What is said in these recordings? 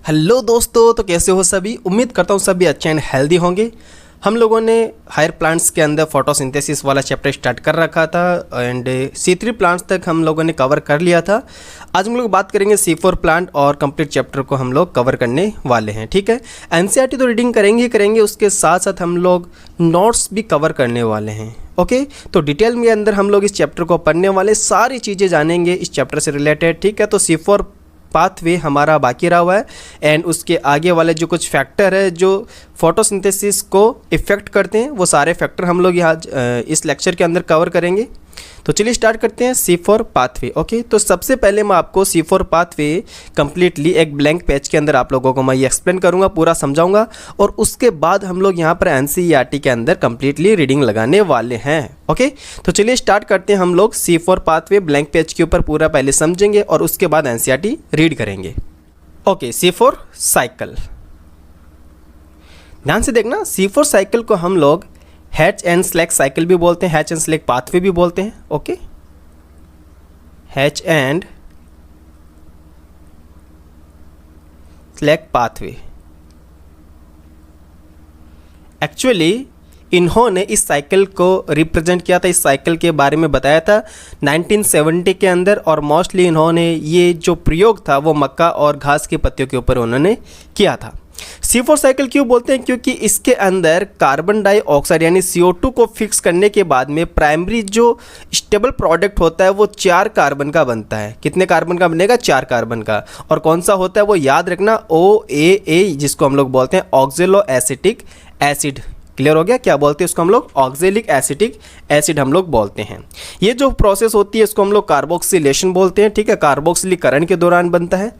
Hello दोस्तों, तो कैसे हो सभी। उम्मीद करता हूँ सभी अच्छे एंड हेल्दी होंगे। हम लोगों ने हायर प्लांट्स के अंदर फोटोसिंथेसिस वाला चैप्टर स्टार्ट कर रखा था एंड C3 प्लांट्स तक हम लोगों ने कवर कर लिया था। आज हम लोग बात करेंगे C4 प्लांट और कंप्लीट चैप्टर को हम लोग कवर करने वाले हैं। ठीक है, NCERT तो रीडिंग करेंगे ही करेंगे, उसके साथ साथ हम लोग नोट्स भी कवर करने वाले हैं। ओके, तो डिटेल में अंदर हम लोग इस चैप्टर को पढ़ने वाले, सारी चीज़ें जानेंगे इस चैप्टर से रिलेटेड। ठीक है, तो C4 पाथवे हमारा बाकी रहा हुआ है एंड उसके आगे वाले जो कुछ फैक्टर है जो फोटोसिंथेसिस को इफ़ेक्ट करते हैं, वो सारे फैक्टर हम लोग यहाँ इस लेक्चर के अंदर कवर करेंगे। तो चलिए स्टार्ट करते हैं C4 पाथवे। ओके, तो सबसे पहले मैं आपको C4 पाथवे कंप्लीटली एक ब्लैंक पेज के अंदर आप लोगों को मैं ये एक्सप्लेन करूँगा, पूरा समझाऊंगा और उसके बाद हम लोग यहाँ पर NCERT के अंदर कंप्लीटली रीडिंग लगाने वाले हैं। ओके, तो चलिए स्टार्ट करते हैं। हम लोग C4 पाथवे ब्लैंक पेज के ऊपर पूरा पहले समझेंगे और उसके बाद NCERT रीड करेंगे। ओके, C4 साइकिल, ध्यान से देखना। C4 साइकिल को हम लोग हैच एंड स्लैक साइकिल भी बोलते हैं, हैच एंड स्लैक पाथवे भी बोलते हैं। Okay, hatch and slack pathway. Actually इन्होंने इस साइकिल को रिप्रेजेंट किया था, इस साइकिल के बारे में बताया था 1970 के अंदर और मोस्टली इन्होंने ये जो प्रयोग था वो मक्का और घास की पत्तियों के ऊपर उन्होंने किया था। C4 साइकिल क्यों बोलते हैं? क्योंकि इसके अंदर कार्बन डाइऑक्साइड यानी CO2 को फिक्स करने के बाद में प्राइमरी जो स्टेबल प्रोडक्ट होता है वो 4 कार्बन का बनता है। कितने कार्बन का बनेगा? 4 कार्बन का। और कौन सा होता है वो याद रखना, OAA, जिसको हम लोग बोलते हैं ऑक्जेलो एसिटिक एसिड। क्लियर हो गया? क्या बोलते हैं उसको हम लोग? ऑक्जेलिक एसिटिक एसिड हम लोग बोलते हैं। ये जो प्रोसेस होती है इसको हम लोग कार्बोक्सिलेशन बोलते हैं। ठीक है, कार्बोक्सिलीकरण के दौरान बनता है।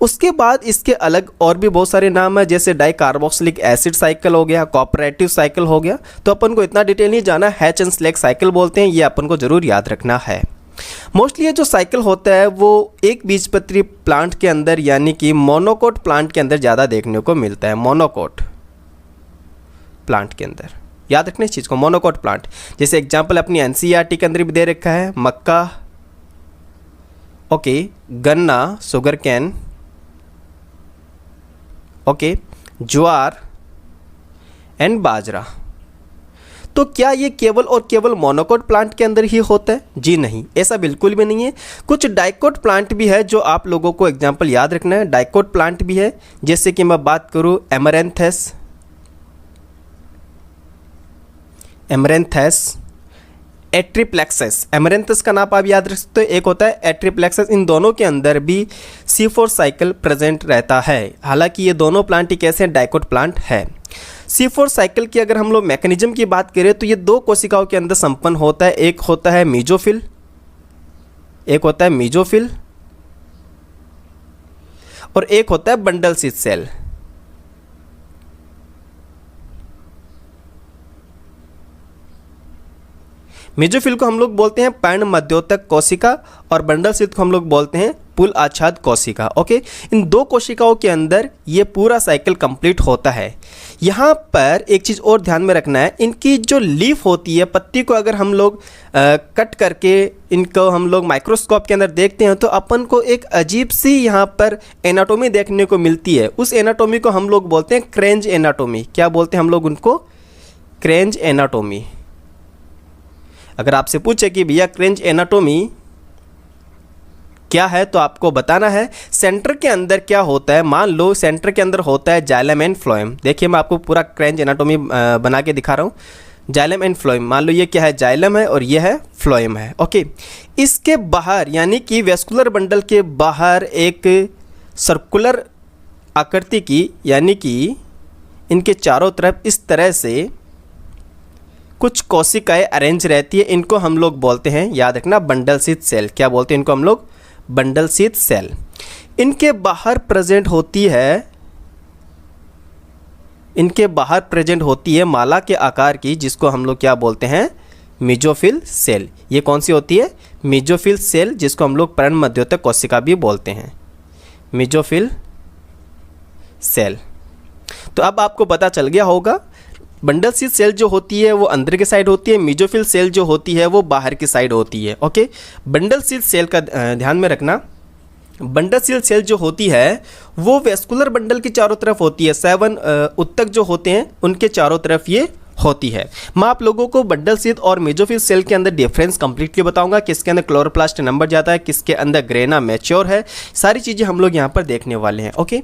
उसके बाद इसके अलग और भी बहुत सारे नाम है, जैसे डाई कार्बोक्सिलिक एसिड साइकिल हो गया, कोऑपरेटिव साइकिल हो गया। तो अपन को इतना डिटेल नहीं जाना, हैच एंड स्लैक साइकिल बोलते हैं, ये अपन को जरूर याद रखना है। मोस्टली ये जो साइकिल होता है वो एक बीजपत्री प्लांट के अंदर यानी कि मोनोकोट प्लांट के अंदर ज़्यादा देखने को मिलता है। मोनोकोट प्लांट के अंदर याद रखना इस चीज़ को, मोनोकोट प्लांट। जैसे एग्जांपल अपनी NCERT के अंदर भी दे रखा है, मक्का, ओके, गन्ना, शुगर कैन, ओके, ज्वार एंड बाजरा। तो क्या ये केवल और केवल मोनोकोट प्लांट के अंदर ही होता है? जी नहीं, ऐसा बिल्कुल भी नहीं है। कुछ डाइकोट प्लांट भी है जो आप लोगों को एग्जांपल याद रखना है। डाइकोट प्लांट भी है, जैसे कि मैं बात करूं एमरेंथस, एट्रिप्लेक्सस। एमरेंथस का नाम आप याद रख सकते हो, एक होता है एट्रिप्लेक्सस। इन दोनों के अंदर भी C4 साइकिल प्रेजेंट रहता है। हालांकि ये दोनों प्लांट ही कैसे हैं? डाइकोट प्लांट है। C4 साइकिल की अगर हम लोग मैकेनिज्म की बात करें तो ये 2 कोशिकाओं के अंदर संपन्न होता है। एक होता है मीजोफिल, और एक होता है बंडल शीथ सेल। मेजोफिल को हम लोग बोलते हैं पर्ण मध्योतक कोशिका और बंडल शीथ को हम लोग बोलते हैं पुल आच्छाद कोशिका। ओके, इन 2 कोशिकाओं के अंदर ये पूरा साइकिल कंप्लीट होता है। यहाँ पर एक चीज़ और ध्यान में रखना है, इनकी जो लीफ होती है, पत्ती को अगर हम लोग कट करके इनको हम लोग माइक्रोस्कोप के अंदर देखते हैं तो अपन को एक अजीब सी यहाँ पर एनाटोमी देखने को मिलती है। उस एनाटोमी को हम लोग बोलते हैं क्रेंज एनाटोमी। क्या बोलते हैं हम लोग उनको? क्रेंज एनाटोमी। अगर आपसे पूछे कि भैया क्रेंज एनाटोमी क्या है तो आपको बताना है सेंटर के अंदर क्या होता है। मान लो सेंटर के अंदर होता है जाइलम एंड फ्लोएम। देखिए मैं आपको पूरा क्रेंज एनाटोमी बना के दिखा रहा हूँ। जाइलम एंड फ्लोएम, मान लो ये क्या है? जाइलम है और ये है फ्लोएम है। ओके, इसके बाहर यानी कि वेस्कुलर बंडल के बाहर एक सर्कुलर आकृति की यानी कि इनके चारों तरफ इस तरह से कुछ कोशिकाएं अरेंज रहती है। इनको हम लोग बोलते हैं, याद रखना, बंडल शीथ सेल। क्या बोलते हैं इनको हम लोग? Bundle sheath cell. इनके बाहर प्रेजेंट होती है माला के आकार की, जिसको हम लोग क्या बोलते हैं? Mesophyll cell. ये कौन सी होती है? मेजोफिल सेल, जिसको हम लोग पर्ण मध्योतक कोशिका भी बोलते हैं, मेजोफिल सेल। तो अब आपको पता चल गया होगा बंडल शीथ सेल जो होती है वो अंदर की साइड होती है, मेजोफिल सेल जो होती है वो बाहर की साइड होती है। ओके, बंडल शीथ सेल का ध्यान में रखना। बंडलशील सेल जो होती है वो वेस्कुलर बंडल के चारों तरफ होती है, 7 उत्तक जो होते हैं उनके चारों तरफ ये होती है। मैं आप लोगों को बंडलशील और मेसोफिल सेल के अंदर डिफरेंस कंप्लीटली बताऊंगा, किसके अंदर क्लोरोप्लास्ट नंबर जाता है, किसके अंदर ग्रेना मैच्योर है, सारी चीज़ें हम लोग यहाँ पर देखने वाले हैं। ओके,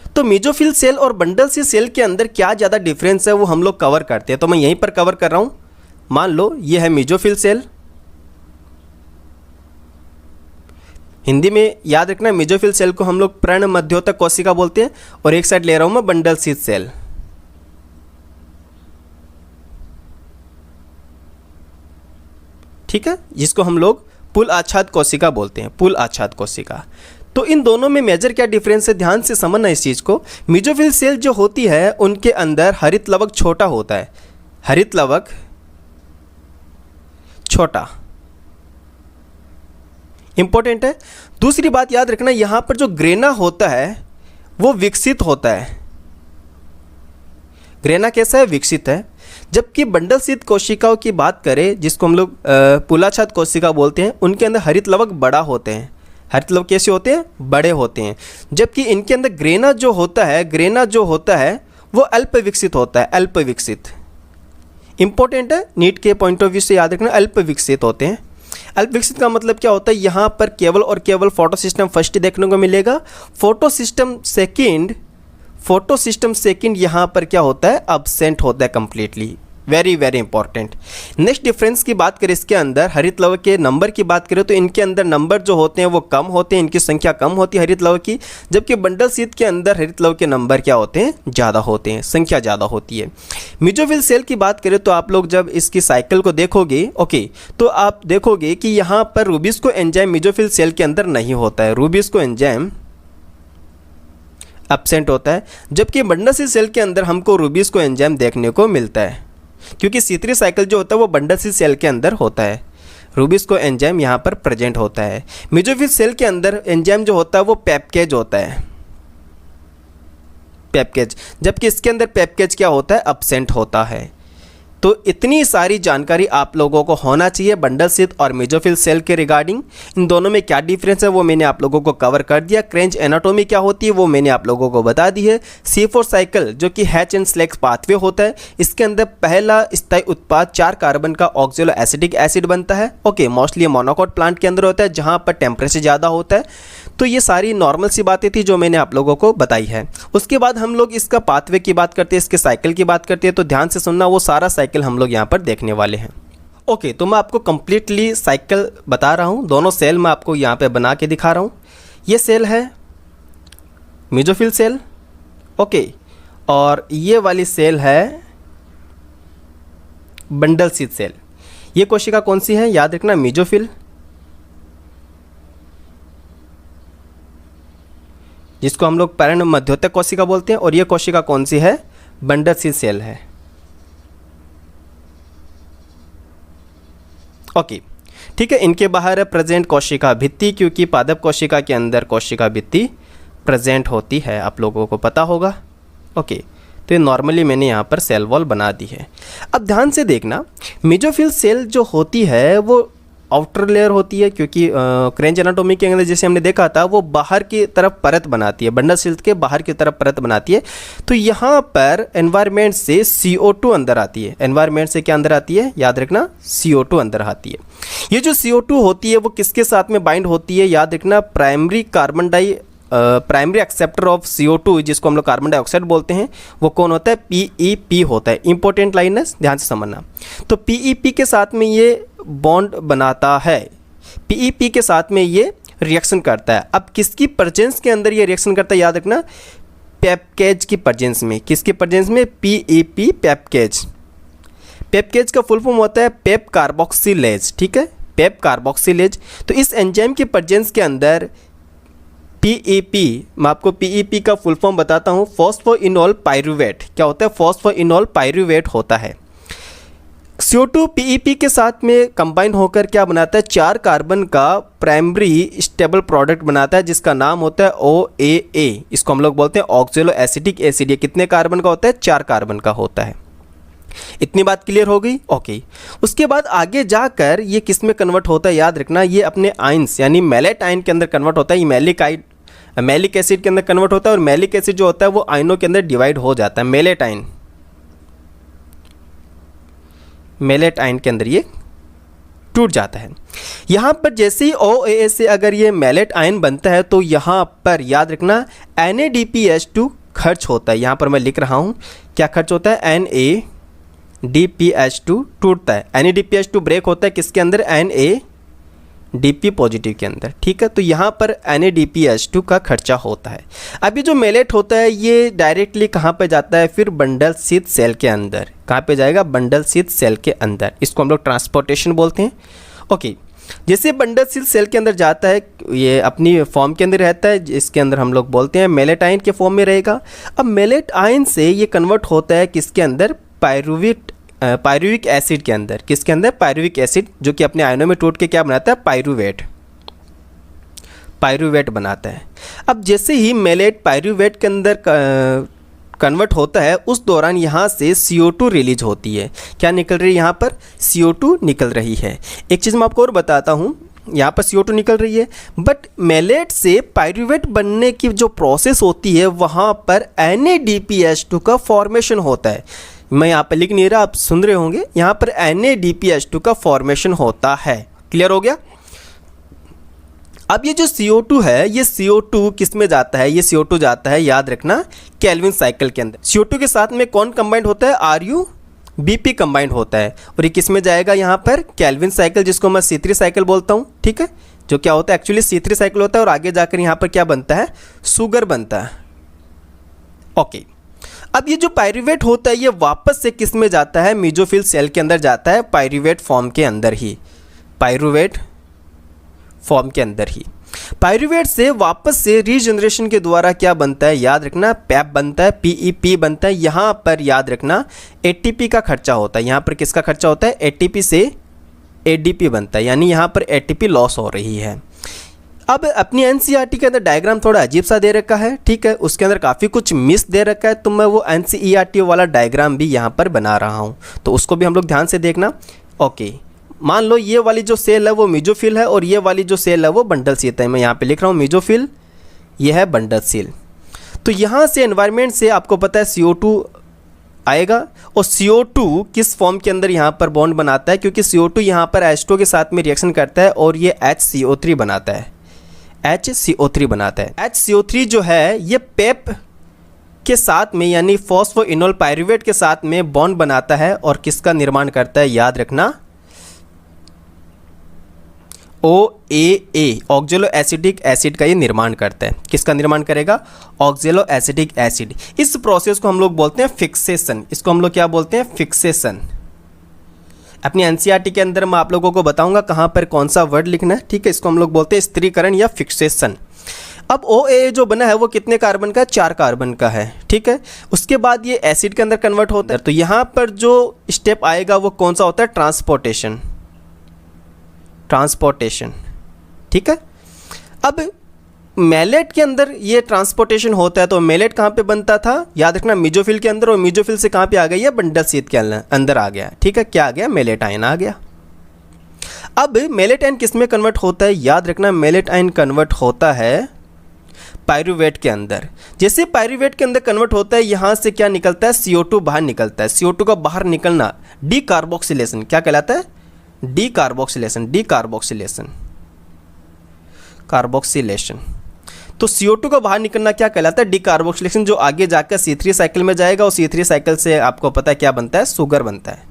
तो मेसोफिल सेल और बंडलशील सेल के अंदर क्या ज़्यादा डिफरेंस है वो हम लोग कवर करते हैं, तो मैं यहीं पर कवर कर रहा हूँ। मान लो ये है मेसोफिल सेल, हिंदी में याद रखना मेसोफिल सेल को हम लोग पर्ण मध्योतक कोशिका बोलते हैं, और एक साइड ले रहा हूँ मैं बंडलशील सेल। ठीक है, जिसको हम लोग पुल आच्छाद कोशिका बोलते हैं, पुल आच्छाद कोशिका। तो इन दोनों में मेजर क्या डिफरेंस है, ध्यान से समझना इस चीज़ को। मेसोफिल सेल जो होती है उनके अंदर हरित लवक छोटा होता है, हरित लवक छोटा, इंपॉर्टेंट है। दूसरी बात याद रखना, यहां पर जो ग्रेना होता है वो विकसित होता है। ग्रेना कैसा है, विकसित है। जबकि बंडलशील कोशिकाओं की बात करें, जिसको हम लोग पुलाच्छाद कोशिका बोलते हैं, उनके अंदर हरित लवक बड़ा होते हैं। हरित लवक कैसे होते हैं, बड़े होते हैं। जबकि इनके अंदर ग्रेना जो होता है, ग्रेना जो होता है वो अल्प विकसित होता है, अल्प विकसित। इंपॉर्टेंट है, नीट के पॉइंट ऑफ व्यू से याद रखना, अल्प विकसित होते हैं। अल्प विकसित का मतलब क्या होता है, यहाँ पर केवल और केवल फोटो सिस्टम फर्स्ट देखने को मिलेगा, फोटो सिस्टम सेकंड यहाँ पर क्या होता है, अब्सेंट होता है completely. Very very important. Next difference की बात करें, इसके अंदर हरित लवक के नंबर की बात करें तो इनके अंदर नंबर जो होते हैं वो कम होते हैं, इनकी संख्या कम होती है हरित लवक की। जबकि बंडलशील के अंदर हरित लवक के नंबर क्या होते हैं, ज़्यादा होते हैं, संख्या ज़्यादा होती है। मेसोफिल सेल की बात करें तो आप लोग जब इसकी साइकिल को देखोगे, ओके, तो आप देखोगे कि यहाँ पर रूबिस्को एंजाइम मेसोफिल सेल के अंदर नहीं होता है, रूबिस्को एंजाइम एब्सेंट होता है। जबकि बंडलशील सेल के अंदर हमको रूबिस्को एंजाइम देखने को मिलता है, क्योंकि C3 साइकिल जो होता है वो बंडलशील सेल के अंदर होता है, रूबिस्को एंजाइम यहाँ पर प्रेजेंट होता है। मेसोफिल सेल के अंदर एंजाइम जो होता है वो पेप्केज होता है, पेप्केज, जबकि इसके अंदर पेप्केज क्या होता है, एब्सेंट होता है। तो इतनी सारी जानकारी आप लोगों को होना चाहिए बंडलशील और मेसोफिल सेल के रिगार्डिंग। इन दोनों में क्या डिफरेंस है वो मैंने आप लोगों को कवर कर दिया। क्रेंच एनाटॉमी क्या होती है वो मैंने आप लोगों को बता दी है। C4 साइकिल जो कि हैच एंड स्लेक्स पाथवे होता है, इसके अंदर पहला स्थायी उत्पाद 4 कार्बन का ऑक्जेलो एसिटिक एसिड बनता है। ओके, मोस्टली मोनोकोट प्लांट के अंदर होता है जहाँ पर टेम्परेचर ज़्यादा होता है। तो ये सारी नॉर्मल सी बातें थी जो मैंने आप लोगों को बताई है। उसके बाद हम लोग इसका पाथवे की बात करते हैं, इसके साइकिल की बात करते हैं, तो ध्यान से सुनना, वो सारा साइकिल हम लोग यहाँ पर देखने वाले हैं। ओके, तो मैं आपको कंप्लीटली साइकिल बता रहा हूँ, दोनों सेल मैं आपको यहाँ पे बना के दिखा रहा हूँ। ये सेल है मेसोफिल सेल, ओके, और ये वाली सेल है बंडलशील सेल। ये कोशिका कौन सी है, याद रखना, मेसोफिल, जिसको हम लोग पर्ण मध्योतक कोशिका बोलते हैं, और ये कोशिका कौन सी है, बंडलशील सेल है। ओके, ठीक है। इनके बाहर है प्रेजेंट कोशिका भित्ति, क्योंकि पादप कोशिका के अंदर कोशिका भित्ति प्रेजेंट होती है, आप लोगों को पता होगा। ओके, तो ये नॉर्मली मैंने यहाँ पर सेल वॉल बना दी है। अब ध्यान से देखना, मेसोफिल सेल जो होती है वो आउटर लेयर होती है, क्योंकि क्रेंच एनाटॉमी के अंदर जैसे हमने देखा था वो बाहर की तरफ परत बनाती है, बंडलशील के बाहर की तरफ परत बनाती है। तो यहाँ पर एनवायरनमेंट से CO2 अंदर आती है। एनवायरनमेंट से क्या अंदर आती है, याद रखना, CO2 अंदर आती है। ये जो CO2 होती है वो किसके साथ में बाइंड होती है, याद रखना, प्राइमरी एक्सेप्टर ऑफ CO2, जिसको हम लोग कार्बन डाइऑक्साइड बोलते हैं, वो कौन होता है, PEP होता है। इंपॉर्टेंट लाइन है, ध्यान से समझना। तो PEP के साथ में ये बॉन्ड बनाता है, PEP के साथ में ये रिएक्शन करता है। अब किसकी प्रेजेंस के अंदर ये रिएक्शन करता है, याद रखना, पेप्केज की प्रेजेंस में। किसकी प्रेजेंस में, PEP, पेप्केज। पेप्केज का फुल फॉर्म होता है पेप कार्बोक्सिलेज, ठीक है, पेप कार्बोक्सिलेज। तो इस एंजाइम की प्रेजेंस के अंदर PEP, मैं आपको PEP का फुल फॉर्म बताता हूँ, फॉस्फोइनोल पाइरूवेट। क्या होता है, फॉस्फोइनोल पाइरूवेट होता है। CO2 PEP के साथ में कंबाइन होकर क्या बनाता है, 4 कार्बन का प्राइमरी स्टेबल प्रोडक्ट बनाता है, जिसका नाम होता है OAA। इसको हम लोग बोलते हैं ऑक्जेलो एसिटिक एसिड। ये कितने कार्बन का होता है, 4 कार्बन का होता है। इतनी बात क्लियर हो गई? ओके। उसके बाद आगे जाकर ये किस में कन्वर्ट होता है, याद रखना, ये अपने आयंस यानी मैलेट आयन के अंदर कन्वर्ट होता है। ये मैलिक एसिड के अंदर कन्वर्ट होता है और मैलिक एसिड जो होता है वो आयनों के अंदर डिवाइड हो जाता है। मैलेट आयन के अंदर ये टूट जाता है। यहाँ पर जैसे ही OAS से अगर ये मैलेट आयन बनता है तो यहाँ पर याद रखना NADPH2 खर्च होता है। यहाँ पर मैं लिख रहा हूँ क्या खर्च होता है, NADPH2 टूटता है। NADPH2 ब्रेक होता है किसके अंदर, NADP पॉजिटिव के अंदर, ठीक है। तो यहाँ पर NADPH2 का खर्चा होता है। अभी जो मैलेट होता है ये डायरेक्टली कहाँ पे जाता है, फिर बंडल शीथ सेल के अंदर। कहाँ पे जाएगा, बंडल शीथ सेल के अंदर। इसको हम लोग ट्रांसपोर्टेशन बोलते हैं। ओके, जैसे बंडल शीथ सेल के अंदर जाता है ये अपनी फॉर्म के अंदर रहता है, इसके अंदर हम लोग बोलते हैं मैलेट आयन के फॉर्म में रहेगा। अब मैलेट आयन से ये कन्वर्ट होता है किसके अंदर, पायरुविक एसिड के अंदर। किसके अंदर, पायरुविक एसिड, जो कि अपने आयनों में टूट के क्या बनाता है, पायरुवेट बनाता है। अब जैसे ही मैलेट पायरुवेट के अंदर कन्वर्ट होता है उस दौरान यहाँ से CO2 रिलीज होती है। क्या निकल रही है, यहाँ पर CO2 निकल रही है। एक चीज़ मैं आपको और बताता हूँ, यहाँ पर CO2 निकल रही है, बट मैलेट से पायरुवेट बनने की जो प्रोसेस होती है वहाँ पर NADPH2 का फॉर्मेशन होता है। मैं यहाँ पर लिख नहीं रहा, आप सुन रहे होंगे, यहाँ पर NADPH2 का फॉर्मेशन होता है। क्लियर हो गया? अब ये जो CO2 है, ये CO2 किस में जाता है, ये CO2 जाता है, याद रखना, केल्विन साइकिल के अंदर। CO2 के साथ में कौन कंबाइंड होता है, RuBP कंबाइंड होता है, और ये किस में जाएगा, यहाँ पर केल्विन साइकिल, जिसको मैं C3 साइकिल बोलता हूँ, ठीक है। जो क्या होता है, एक्चुअली C3 साइकिल होता है और आगे जाकर यहाँ पर क्या बनता है, शुगर बनता है। ओके, अब ये जो पायरुवेट होता है ये वापस से किस में जाता है, मेसोफिल सेल के अंदर जाता है, पायरुवेट फॉर्म के अंदर ही, पायरुवेट फॉर्म के अंदर ही। पायरुवेट से वापस से रीजनरेशन के द्वारा क्या बनता है, याद रखना, पैप बनता है, PEP बनता है। यहाँ पर याद रखना ATP का खर्चा होता है। यहाँ पर किसका खर्चा होता है, ATP से ADP बनता है, यानी यहाँ पर ATP लॉस हो रही है। अब अपनी NCERT के अंदर डायग्राम थोड़ा अजीब सा दे रखा है, ठीक है, उसके अंदर काफ़ी कुछ मिस दे रखा है, तो मैं वो NCERT वाला डायग्राम भी यहाँ पर बना रहा हूँ, तो उसको भी हम लोग ध्यान से देखना। ओके, मान लो ये वाली जो सेल है वो मेसोफिल है और ये वाली जो सेल है वो बंडल शीथ है। मैं यहाँ पे लिख रहा हूँ मेसोफिल, ये है बंडल शीथ। तो यहाँ से एनवायरनमेंट से आपको पता है CO2 आएगा, और CO2 किस फॉर्म के अंदर यहाँ पर बॉन्ड बनाता है, क्योंकि CO2 यहाँ पर H2 के साथ में रिएक्शन करता है और ये HCO3 बनाता है, HCO3 बनाता है। HCO3 जो है ये पेप के साथ में यानी फॉस्फोइनोल पायरुवेट के साथ में बॉन्ड बनाता है और किसका निर्माण करता है, याद रखना, OAA, ऑक्जेलो एसिडिक एसिड का ये निर्माण करता है। किसका निर्माण करेगा, ऑक्जेलो एसिडिक एसिड। इस प्रोसेस को हम लोग बोलते हैं फिक्सेशन। इसको हम लोग क्या बोलते हैं, फिक्सेशन। अपनी NCERT के अंदर मैं आप लोगों को बताऊंगा कहाँ पर कौन सा वर्ड लिखना है, ठीक है। इसको हम लोग बोलते हैं स्थिरीकरण या फिक्सेशन। अब OAA जो बना है वो कितने कार्बन का है, 4 कार्बन का है, ठीक है। उसके बाद ये एसिड के अंदर कन्वर्ट होता है, तो यहाँ पर जो स्टेप आएगा वो कौन सा होता है, ट्रांसपोर्टेशन, ठीक है। अब मैलेट के अंदर ये ट्रांसपोर्टेशन होता है, तो मैलेट कहाँ पे बनता था, याद रखना, मेसोफिल के अंदर, और मेसोफिल से कहाँ पे आ गई है, बंडल शीथ के अंदर आ गया, ठीक है। क्या आ गया, मैलेट आयन आ गया। अब मैलेट आयन किस में कन्वर्ट होता है, याद रखना, मैलेट आयन कन्वर्ट होता है पायरुवेट के अंदर। जैसे पायरुवेट के अंदर कन्वर्ट होता है, यहाँ से क्या निकलता है, CO2 बाहर निकलता है। CO2 का बाहर निकलना डीकार्बोक्सिलेशन क्या कहलाता है, कार्बोक्सिलेशन। तो CO2 का बाहर निकलना क्या कहलाता है, डीकार्बोक्सिलेशन, जो आगे जाकर C3 साइकिल में जाएगा और C3 साइकिल से आपको पता है क्या बनता है, शुगर बनता है,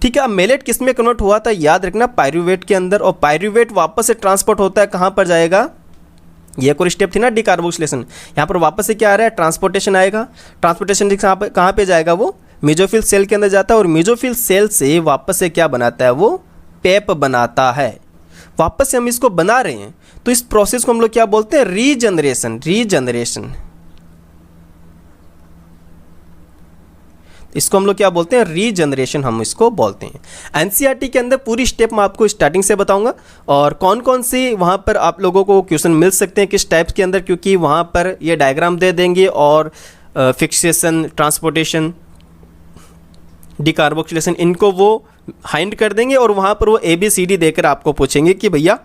ठीक है। अब मैलेट किस में कन्वर्ट हुआ था, याद रखना, पायरुवेट के अंदर, और पायरुवेट वापस से ट्रांसपोर्ट होता है, कहाँ पर जाएगा, ये कोई स्टेप थी ना डीकार्बोक्सिलेशन, यहाँ पर वापस से क्या आ रहा है, ट्रांसपोर्टेशन आएगा। ट्रांसपोर्टेशन कहाँ पे जाएगा, वो मेसोफिल सेल के अंदर जाता है, और मेसोफिल सेल से वापस से क्या बनाता है, वो पेप बनाता है। वापस से हम इसको बना रहे हैं, तो इस प्रोसेस को हम लोग क्या बोलते हैं, रीजनरेशन। इसको हम लोग क्या बोलते हैं, रीजनरेशन हम इसको बोलते हैं। NCERT के अंदर पूरी स्टेप मैं आपको स्टार्टिंग से बताऊंगा, और कौन कौन सी वहाँ पर आप लोगों को क्वेश्चन मिल सकते हैं किस टाइप्स के अंदर, क्योंकि वहाँ पर ये डायग्राम दे देंगे और फिक्सेशन, ट्रांसपोर्टेशन, डिकार्बोक्सिलेशन, इनको वो हाइड कर देंगे और वहाँ पर वो ABCD देकर आपको पूछेंगे कि भैया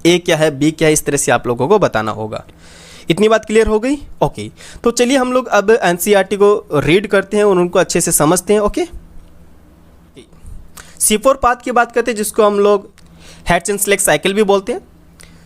A क्या है, B क्या है, इस तरह से आप लोगों को बताना होगा। इतनी बात क्लियर हो गई? ओके, तो चलिए हम लोग अब NCERT को रीड करते हैं और उनको अच्छे से समझते हैं। ओके, C4 पाथ की बात करते हैं, जिसको हम लोग हैट्स-एंड-स्लेक साइकिल भी बोलते हैं।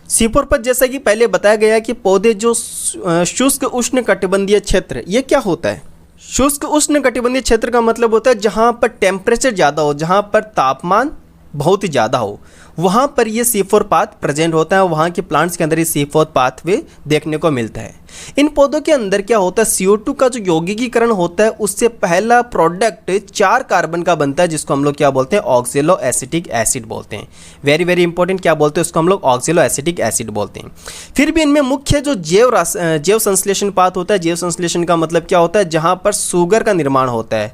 C4 पाथ जैसा कि पहले बताया गया कि पौधे जो शुष्क उष्ण कटिबंधीय क्षेत्र, ये क्या होता है? शुष्क उष्ण कटिबंधीय क्षेत्र का मतलब होता है जहाँ पर टेम्परेचर ज़्यादा हो, जहाँ पर तापमान बहुत ही ज़्यादा हो, वहाँ पर ये C4 पाथ प्रेजेंट होता है। वहाँ के प्लांट्स के अंदर ये C4 पाथवे देखने को मिलता है। इन पौधों के अंदर क्या होता है, CO2 का जो यौगिकीकरण होता है उससे पहला प्रोडक्ट 4 कार्बन का बनता है, जिसको हम लोग क्या बोलते हैं, ऑक्जेलो एसिटिक एसिड बोलते हैं। वेरी वेरी इंपॉर्टेंट, क्या बोलते हैं उसको हम लोग, ऑक्जेलो एसिटिक एसिड बोलते हैं। फिर भी इनमें मुख्य जो जैव संश्लेषण पाथ होता है, जैव संश्लेषण का मतलब क्या होता है, जहाँ पर शुगर का निर्माण होता है,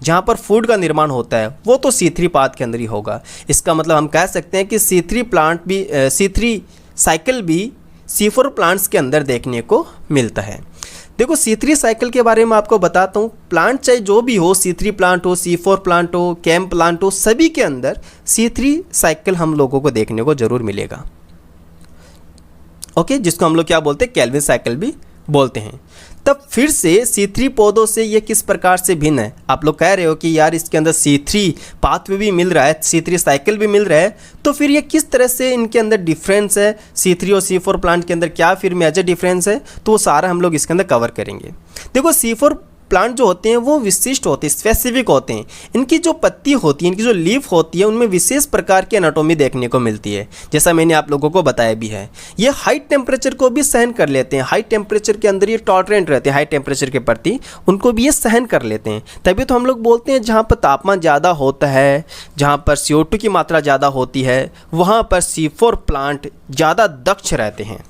जहाँ पर फूड का निर्माण होता है, वो तो C3 पाथ के अंदर ही होगा। इसका मतलब हम कह सकते हैं कि C3 साइकिल भी C4 प्लांट्स के अंदर देखने को मिलता है। देखो C3 साइकिल के बारे में आपको बताता हूँ। प्लांट चाहे जो भी हो, C3 प्लांट हो, C4 प्लांट हो, कैम प्लांट हो, सभी के अंदर C3 साइकिल हम लोगों को देखने को जरूर मिलेगा। ओके, जिसको हम लोग क्या बोलते हैं, केल्विन साइकिल भी बोलते हैं। तब फिर से C3 पौधों से ये किस प्रकार से भिन्न है? आप लोग कह रहे हो कि यार इसके अंदर C3 पाथवे भी मिल रहा है, C3 साइकिल भी मिल रहा है, तो फिर ये किस तरह से इनके अंदर डिफरेंस है, C3 और C4 प्लांट के अंदर क्या फिर मेजर डिफरेंस है, तो वो सारा हम लोग इसके अंदर कवर करेंगे। देखो C4 प्लांट जो होते हैं वो विशिष्ट होते हैं, स्पेसिफिक होते हैं। इनकी जो पत्ती होती है, इनकी जो लीफ होती है, उनमें विशेष प्रकार की एनाटॉमी देखने को मिलती है, जैसा मैंने आप लोगों को बताया भी है। ये हाई टेम्परेचर को भी सहन कर लेते हैं, हाई टेम्परेचर के अंदर ये टॉलरेंट रहते हैं, हाई टेम्परेचर के प्रति उनको भी ये सहन कर लेते हैं। तभी तो हम लोग बोलते हैं जहाँ पर तापमान ज़्यादा होता है, जहाँ पर CO2 की मात्रा ज़्यादा होती है, वहाँ पर C4 प्लांट ज़्यादा दक्ष रहते हैं।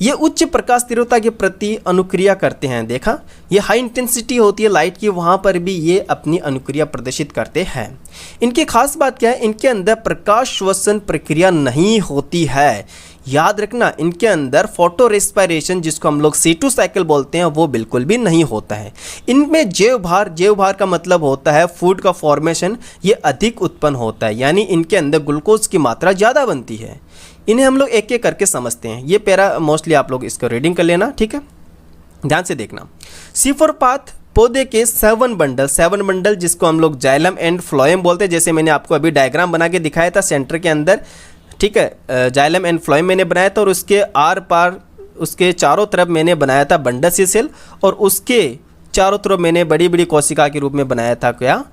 ये उच्च प्रकाश तीव्रता के प्रति अनुक्रिया करते हैं। देखा, ये हाई इंटेंसिटी होती है लाइट की, वहाँ पर भी ये अपनी अनुक्रिया प्रदर्शित करते हैं। इनकी खास बात क्या है, इनके अंदर प्रकाश श्वसन प्रक्रिया नहीं होती है। याद रखना, इनके अंदर फोटो रेस्पिरेशन, जिसको हम लोग C2 साइकिल बोलते हैं, वो बिल्कुल भी नहीं होता है। इनमें जैव भार का मतलब होता है फूड का फॉर्मेशन, ये अधिक उत्पन्न होता है, यानी इनके अंदर ग्लूकोज की मात्रा ज़्यादा बनती है। इन्हें हम लोग एक एक करके समझते हैं। ये पैरा मोस्टली आप लोग इसको रीडिंग कर लेना, ठीक है, ध्यान से देखना। C4 पाथ पौधे के 7 बंडल जिसको हम लोग जाइलम एंड फ्लोएम बोलते हैं, जैसे मैंने आपको अभी डायग्राम बना के दिखाया था सेंटर के अंदर, ठीक है। जाइलम एंड फ्लोएम मैंने बनाया था और उसके आर पार, उसके चारों तरफ मैंने बनाया था बंडल सेल, और उसके चारों तरफ मैंने बड़ी बड़ी कोशिका के रूप में बनाया था क्या,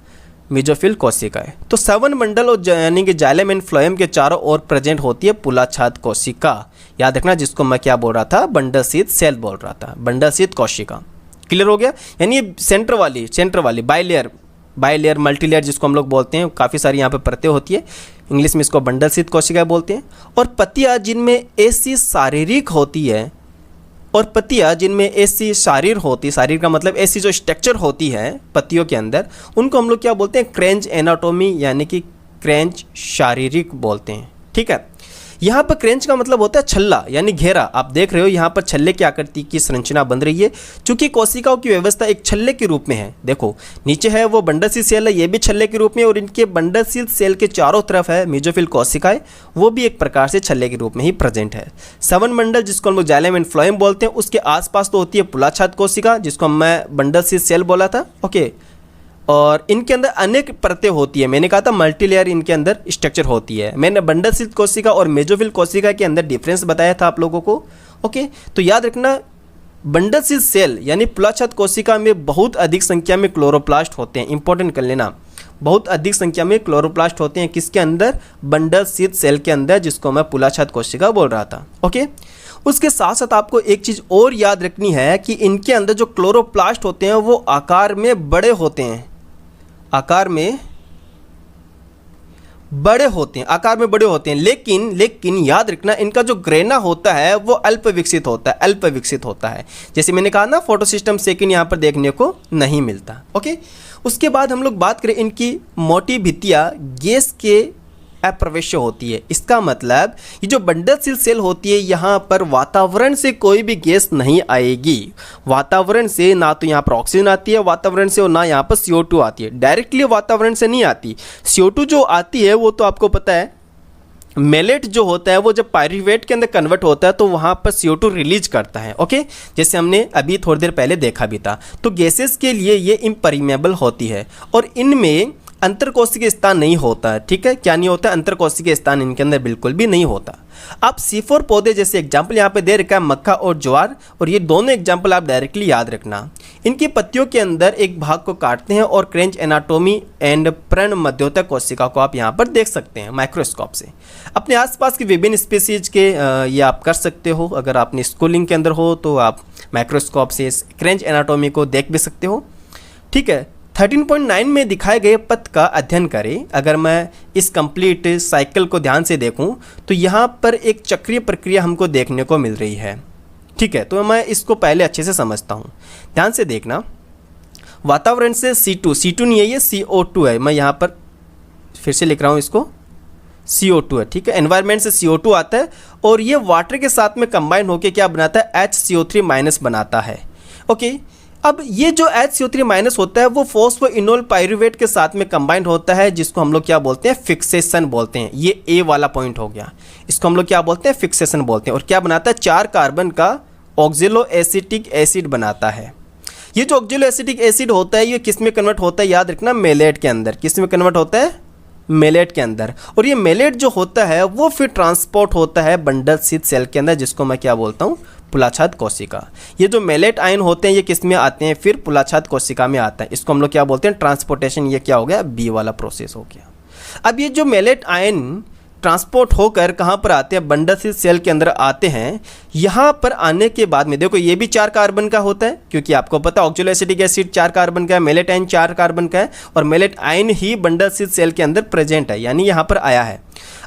मेसोफिल कोशिकाएं। तो 7 बंडल और यानी कि जाइलम एंड फ्लोएम के चारों ओर प्रेजेंट होती है पुलाछाद कोशिका। याद रखना, जिसको मैं क्या बोल रहा था, बंडल शीथ सेल बोल रहा था, बंडल शीथ कोशिका। क्लियर हो गया? यानी सेंटर वाली बाइलेयर मल्टीलेयर जिसको हम लोग बोलते हैं, काफ़ी सारी यहाँ पे परतें होती है, इंग्लिश में इसको बंडल शीथ कोशिका बोलते हैं। और पत्तियाँ जिनमें ऐसी शारीरिक होती है, और पत्तियाँ जिनमें ऐसी शारीर का मतलब ऐसी जो स्ट्रक्चर होती है पत्तियों के अंदर, उनको हम लोग क्या बोलते हैं, क्रेंच एनाटोमी, यानी कि क्रेंच शारीरिक बोलते हैं। ठीक है, यहाँ पर क्रेंच का मतलब होता है छल्ला, यानी घेरा। आप देख रहे हो यहाँ पर छल्ले की आकृति की संरचना बन रही है, चूंकि कोशिकाओं की व्यवस्था एक छल्ले के रूप में है। देखो नीचे है वो बंडल शीथ सेल है, ये भी छल्ले के रूप में, और इनके बंडल शीथ सेल के चारों तरफ है मेसोफिल कोशिकाएं, वो भी एक प्रकार से छल्ले के रूप में ही प्रेजेंट है। 7 बंडल जिसको हम लोग जाइलम एंड फ्लोएम बोलते हैं, उसके आसपास तो होती है पुलाछाद कोशिका, जिसको मैं बंडल शीथ सेल बोला था। ओके, और इनके अंदर अनेक परतें होती है। मैंने कहा था मल्टीलेयर इनके अंदर स्ट्रक्चर होती है। मैंने बंडल शीथ कोशिका और मेसोफिल कोशिका के अंदर डिफरेंस बताया था आप लोगों को। ओके, तो याद रखना, बंडल शीथ सेल यानी पुलाछाद कोशिका में बहुत अधिक संख्या में क्लोरोप्लास्ट होते हैं। इंपॉर्टेंट कर लेना, बहुत अधिक संख्या में क्लोरोप्लास्ट होते हैं किसके अंदर, बंडल शीथ सेल के अंदर, जिसको मैं पुलाछाद कोशिका बोल रहा था। ओके, उसके साथ साथ आपको एक चीज़ और याद रखनी है कि इनके अंदर जो क्लोरोप्लास्ट होते हैं वो आकार में बड़े होते हैं, आकार में बड़े होते हैं, लेकिन याद रखना, इनका जो ग्रेना होता है वो अल्प विकसित होता है। जैसे मैंने कहा ना, फोटोसिस्टम सेकंड यहाँ पर देखने को नहीं मिलता। ओके, उसके बाद हम लोग बात करें इनकी मोटी भित्तियाँ गैस के अप्रवेश्य होती है। इसका मतलब ये जो बंडलशील सेल होती है यहाँ पर वातावरण से कोई भी गैस नहीं आएगी। वातावरण से ना तो यहाँ पर ऑक्सीजन आती है वातावरण से, और ना यहाँ पर CO2 आती है। डायरेक्टली वातावरण से नहीं आती। CO2 जो आती है वो तो आपको पता है, मेलेट जो होता है वो जब पायरूवेट के अंदर कन्वर्ट होता है तो वहाँ पर CO2 रिलीज करता है। ओके, जैसे हमने अभी थोड़ी देर पहले देखा भी था। तो गैसेस के लिए ये इम्परिमेबल होती है और इनमें अंतरकोशिकीय स्थान नहीं होता है। ठीक है, क्या नहीं होता? अंतरकोशिकीय स्थान इनके अंदर बिल्कुल भी नहीं होता। आप C4 पौधे जैसे एग्जाम्पल यहाँ पे दे रखा है मक्का और ज्वार, और ये दोनों एग्जाम्पल आप डायरेक्टली याद रखना। इनकी पत्तियों के अंदर एक भाग को काटते हैं और क्रेंच एनाटोमी एंड प्रण मध्योतक कोशिका को आप यहाँ पर देख सकते हैं माइक्रोस्कोप से। अपने आसपास की विभिन्न स्पीसीज के ये आप कर सकते हो। अगर आपने स्कूलिंग के अंदर हो तो आप माइक्रोस्कोप से इस क्रेंच एनाटोमी को देख भी सकते हो। ठीक है, 13.9 में दिखाए गए पथ का अध्ययन करें। अगर मैं इस कंप्लीट साइकिल को ध्यान से देखूं तो यहाँ पर एक चक्रीय प्रक्रिया हमको देखने को मिल रही है। ठीक है, तो मैं इसको पहले अच्छे से समझता हूँ, ध्यान से देखना। वातावरण से C2 नहीं है, ये CO2 है। मैं यहाँ पर फिर से लिख रहा हूँ, इसको CO2 है। ठीक है, एनवायरनमेंट से CO2 आता है और ये वाटर के साथ में कंबाइन होकर क्या बनाता है? HCO3- बनाता है। ओके, अब ये जो HCO3- होता है वो फॉस्फोइनोल पायरूवेट के साथ में कंबाइंड होता है, जिसको हम लोग क्या बोलते हैं? फिक्सेशन बोलते हैं। ये A वाला पॉइंट हो गया, इसको हम लोग क्या बोलते हैं? फिक्सेशन बोलते हैं। और क्या बनाता है? 4 कार्बन का ऑक्जेलो एसिटिक एसिड बनाता है। ये जो ऑक्जेलो एसिटिक एसिड होता है ये किस में कन्वर्ट होता है? याद रखना, मेलेट के अंदर। किस में कन्वर्ट होता है? मेलेट के अंदर। और ये मेलेट जो होता है वो फिर ट्रांसपोर्ट होता है बंडलशील सेल के अंदर, जिसको मैं क्या बोलता हूँ? पुलाछाद कोशिका। ये जो मेलेट आयन होते हैं ये किस में आते हैं? फिर पुलाछाद कोशिका में आता है। इसको हम लोग क्या बोलते हैं? ट्रांसपोर्टेशन। ये क्या हो गया? B वाला प्रोसेस हो गया। अब ये जो मेलेट आयन ट्रांसपोर्ट होकर कहाँ पर आते हैं? बंडलशील सेल के अंदर आते हैं। यहाँ पर आने के बाद में देखो ये भी 4 कार्बन का होता है, क्योंकि आपको पता है ऑक्जेलो एसिटिक एसिड 4 कार्बन का है, मेलेट आयन 4 कार्बन का है, और मेलेट आयन ही बंडलशील सेल के अंदर प्रेजेंट है, यानी यहाँ पर आया है।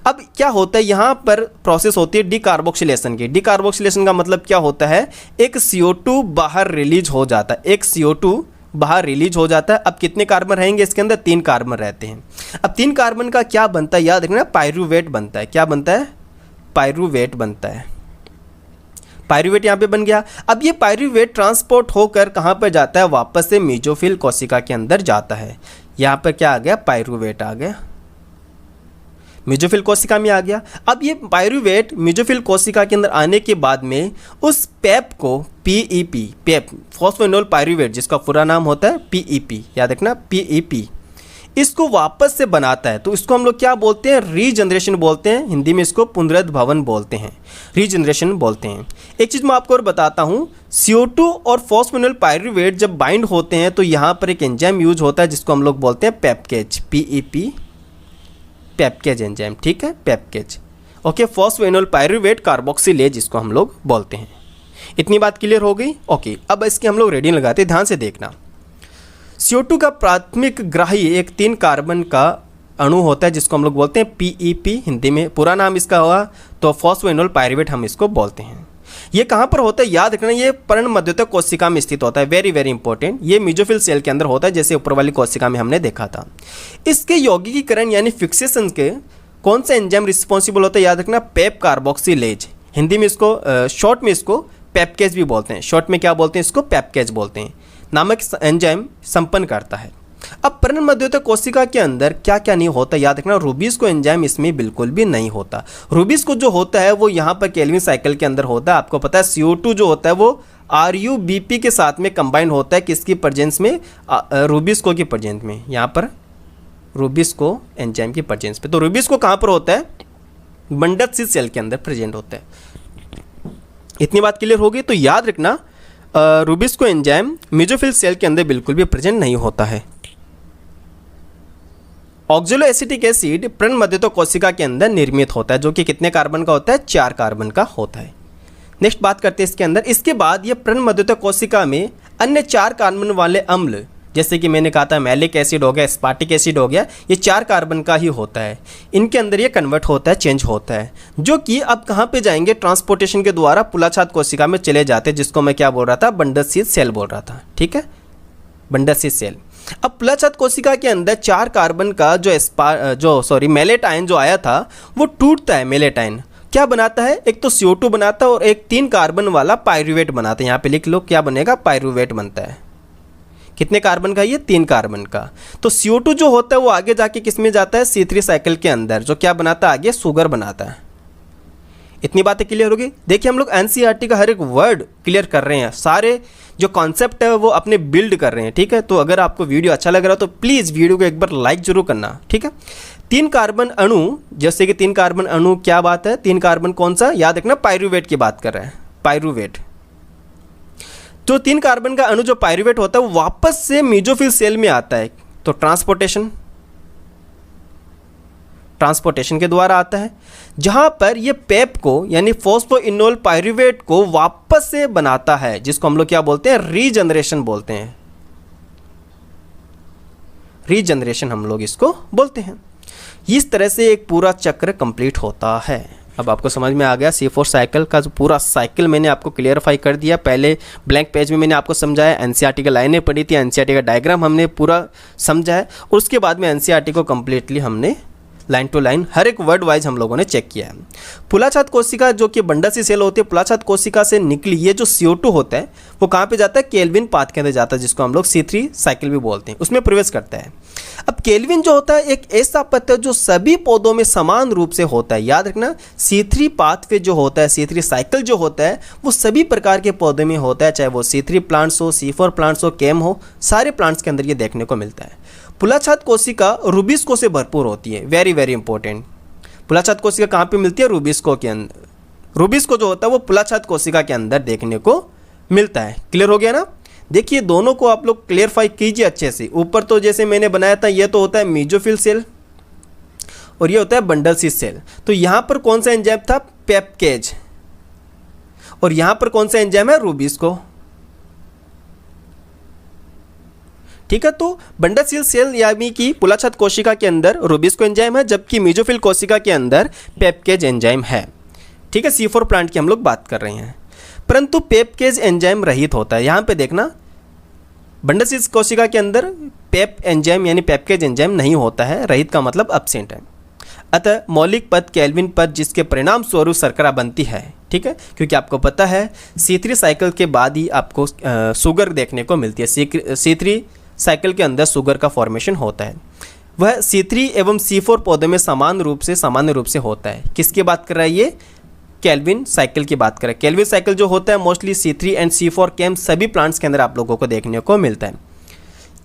अब क्या होता है? यहाँ पर प्रोसेस होती है डिकार्बोक्सिलेशन की। डिकार्बोक्सिलेशन का मतलब क्या होता है? एक CO2 बाहर रिलीज हो जाता है। एक CO2 बाहर रिलीज हो जाता है। अब कितने कार्बन रहेंगे इसके अंदर? 3 कार्बन रहते हैं। अब 3 कार्बन का क्या बनता है? याद रखना, पायरूवेट बनता है। क्या बनता है? पायरूवेट बनता है। पायरूवेट यहाँ पे बन गया। अब ये पायरूवेट ट्रांसपोर्ट होकर कहाँ पर जाता है? वापस से मेसोफिल कोशिका के अंदर जाता है। यहाँ पर क्या आ गया? पायरूवेट आ गया, मेसोफिल कोशिका में आ गया। अब ये पायरूवेट मेसोफिल कोशिका के अंदर आने के बाद में उस पेप को PEP, पेप फॉस्फोइनोल पायरूवेट, जिसका पूरा नाम होता है PEP, याद रखना PEP, इसको वापस से बनाता है। तो इसको हम लोग क्या बोलते हैं? रीजनरेशन बोलते हैं। हिंदी में इसको पुनरुद्भवन बोलते हैं, रीजनरेशन बोलते हैं। एक चीज़ मैं आपको और बताता हूँ, CO2 और फॉस्फोइनोल पायरूवेट जब बाइंड होते हैं तो यहाँ पर एक एंजाइम यूज होता है जिसको हम लोग बोलते हैं पेपकेज, PEP, पेपकेज एंजाइम। ठीक है, पेपकेज। ओके, फॉस्फोइनोल पायरूवेट कार्बोक्सिलेज जिसको हम लोग बोलते हैं। इतनी बात क्लियर हो गई? ओके, अब इसकी हम लोग रेडिंग लगाते हैं, ध्यान से देखना। CO2 का प्राथमिक ग्राही एक 3 कार्बन का अणु होता है जिसको हम लोग बोलते हैं PEP, हिंदी में पूरा नाम इसका हुआ तो फॉस्फोइनोल पायरूवेट हम इसको बोलते हैं। ये कहाँ पर होता है? याद रखना, ये पर्ण मध्योतक कोशिका में स्थित होता है। Very very important. ये मेसोफिल सेल के अंदर होता है, जैसे ऊपर वाली कोशिका में हमने देखा था। इसके यौगिकीकरण यानी फिक्सेशन के कौन सा एंजाइम रिस्पॉन्सिबल होता है? याद रखना, पेप कार्बोक्सिलेज। हिंदी में इसको शॉर्ट में इसको पेपकेज भी बोलते हैं। शॉर्ट में क्या बोलते हैं? इसको पेपकेज बोलते हैं। नामक एंजाइम संपन्न करता है। अब पर्ण मध्योतक कोशिका के अंदर क्या क्या नहीं होता? याद रखना, रूबिस्को एंजाइम इसमें बिल्कुल भी नहीं होता। रूबिस्को जो होता है वो यहाँ पर केल्विन साइकिल के अंदर होता है। आपको पता है CO2 जो होता है वो RuBP के साथ में कंबाइन होता है। किसकी प्रेजेंस में? रूबिस्को की प्रेजेंस में। यहाँ पर रूबिस्को एंजाइम की प्रेजेंस पे। तो रूबिस्को कहाँ पर होता है? बंडलशील सेल के अंदर प्रेजेंट होता है। इतनी बात क्लियर होगी? तो याद रखना, रूबिस्को एंजाइम मेसोफिल सेल के अंदर बिल्कुल भी प्रेजेंट नहीं होता है। ऑक्जेलो एसिटिक एसिड पर्ण मध्योतक कोशिका के अंदर निर्मित होता है, जो कि कितने कार्बन का होता है? 4 कार्बन का होता है। नेक्स्ट बात करते हैं इसके अंदर। इसके बाद ये पर्ण मध्योतक कोशिका में अन्य 4 कार्बन वाले अम्ल, जैसे कि मैंने कहा था मैलिक एसिड हो गया, एस्पार्टिक एसिड हो गया, ये 4 कार्बन का ही होता है। इनके अंदर ये कन्वर्ट होता है, चेंज होता है, जो कि अब कहाँ पे जाएंगे? ट्रांसपोर्टेशन के द्वारा पुलाछाद कोशिका में चले जाते हैं, जिसको मैं क्या बोल रहा था? बंडलशील सेल बोल रहा था। ठीक है, बंडलशील सेल। अब पुलाछाद कोशिका के अंदर 4 कार्बन का मेलेट आयन जो आया था वो टूटता है। मेलेट आयन क्या बनाता है, एक तो CO2 बनाता है और एक 3 कार्बन वाला पायरुवेट बनाता है। यहाँ पे लिख लो क्या बनेगा, पायरुवेट बनता है। कितने कार्बन का, ये 3 कार्बन का। तो CO2 जो होता है वो आगे जाके किस में जाता है, C3 साइकिल के अंदर, जो क्या बनाता है आगे, शुगर बनाता है। इतनी बातें क्लियर होगी। देखिए हम लोग NCERT का हर एक वर्ड क्लियर कर रहे हैं, सारे जो कॉन्सेप्ट है वो अपने बिल्ड कर रहे हैं, ठीक है। तो अगर आपको वीडियो अच्छा लग रहा हो तो प्लीज़ वीडियो को एक बार लाइक जरूर करना, ठीक है। 3 कार्बन अणु, जैसे कि 3 कार्बन अणु क्या बात है, 3 कार्बन कौन सा, याद रखना पायरुवेट की बात कर रहे हैं, पायरुवेट। तो 3 कार्बन का अणु जो पायरुवेट होता है वो वापस से मेसोफिल सेल में आता है। तो ट्रांसपोर्टेशन के द्वारा आता है, जहां पर ये पेप को यानी फॉस्फोइनोल पायरुवेट को वापस से बनाता है, जिसको हम लोग क्या बोलते हैं, रीजनरेशन बोलते हैं। रीजनरेशन हम लोग इसको बोलते हैं। इस तरह से एक पूरा चक्र कंप्लीट होता है। अब आपको समझ में आ गया C4 साइकिल का जो पूरा साइकिल मैंने आपको क्लियरफाई कर दिया। पहले ब्लैंक पेज में मैंने आपको समझाया, NCERT की लाइनें पढ़ी थी, NCERT का डायग्राम हमने पूरा समझा है, और उसके बाद में NCERT को कम्प्लीटली हमने लाइन टू लाइन हर एक वर्ड वाइज हम लोगों ने चेक किया है। पुलाछाद कोशिका जो कि बंडल सी सेल होती है, पुलाछाद कोशिका से निकली ये जो CO2 होता है वो कहाँ पे जाता है, केल्विन पाथ के अंदर जाता है, जिसको हम लोग C3 साइकिल भी बोलते हैं, उसमें प्रवेश करता है। अब केल्विन जो होता है एक ऐसा पथ है जो सभी पौधों में समान रूप से होता है। याद रखना, C3 पाथवे जो होता है, C3 साइकिल जो होता है वो सभी प्रकार के पौधों में होता है, चाहे वो C3 प्लांट्स हो, C4 प्लांट्स हो, केम हो, सारे प्लांट्स के अंदर ये देखने को मिलता है। पुलाछाद कोशिका रूबिस्को से भरपूर होती है, वेरी वेरी इंपॉर्टेंट। पुलाछाद कोशिका कहाँ पे मिलती है, रूबिस्को के अंदर। रूबिस्को जो होता है वो पुलाछाद कोशिका के अंदर देखने को मिलता है। क्लियर हो गया ना। देखिए दोनों को आप लोग क्लियरफाई कीजिए अच्छे से। ऊपर तो जैसे मैंने बनाया था ये तो होता है मेसोफिल सेल और ये होता है बंडल सी सेल। तो यहाँ पर कौन सा एंजाइम था, पेप्केज, और यहाँ पर कौन सा एंजाइम है, रूबिस्को, ठीक है। तो बंडल सी सेल यानी कि पुलाछाद कोशिका के अंदर रूबिस्को एंजाइम है, जबकि मेसोफिल कोशिका के अंदर पेप्केज एंजाइम है, ठीक है। C4 प्लांट की हम लोग बात कर रहे हैं, परंतु पेप्केज एंजाइम रहित होता है। यहाँ पे देखना बंडल सी कोशिका के अंदर पेप एंजाइम यानी पेप्केज एंजाइम नहीं होता है, रहित का मतलब एब्सेंट है। अतः मौलिक पद केल्विन पद जिसके परिणाम स्वरूप शर्करा बनती है, ठीक है, क्योंकि आपको पता है C3 साइकिल के बाद ही आपको शुगर देखने को मिलती है। C3 साइकिल के अंदर शुगर का फॉर्मेशन होता है, वह C3 एवं C4 पौधे में सामान्य रूप से होता है। किसकी बात कर रहा है ये, केल्विन साइकिल की बात करें। केल्विन साइकिल जो होता है मोस्टली C3 एंड C4 केम सभी प्लांट्स के अंदर आप लोगों को देखने को मिलता है।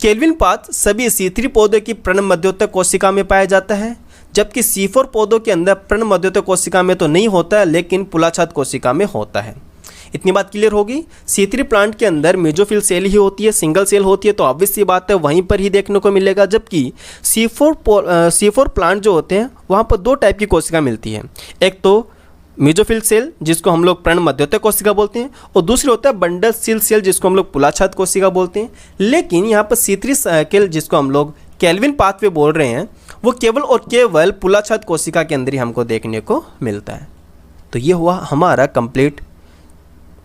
केल्विन पाथ सभी C3 पौधों की पर्णम मध्योतक कोशिका में पाया जाता है, जबकि C4 पौधों के अंदर पर्णम मध्योतक कोशिका में तो नहीं होता है, लेकिन पुलाछाद कोशिका में होता है। इतनी बात क्लियर होगी। C3 प्लांट के अंदर मेसोफिल सेल ही होती है, सिंगल सेल होती है, तो ऑब्वियस सी बात है वहीं पर ही देखने को मिलेगा। जबकि C4 प्लांट जो होते हैं वहाँ पर 2 टाइप की कोशिका मिलती है, एक तो मेसोफिल सेल जिसको हम लोग पर्णम मध्योतक कोशिका बोलते हैं, और दूसरी होता है बंडल सेल जिसको हम लोग पुलाछाद कोशिका बोलते हैं। लेकिन यहाँ पर C3 साइकिल जिसको हम लोग केल्विन पाथवे बोल रहे हैं वो केवल और केवल पुलाछाद कोशिका के अंदर ही हमको देखने को मिलता है। तो ये हुआ हमारा complete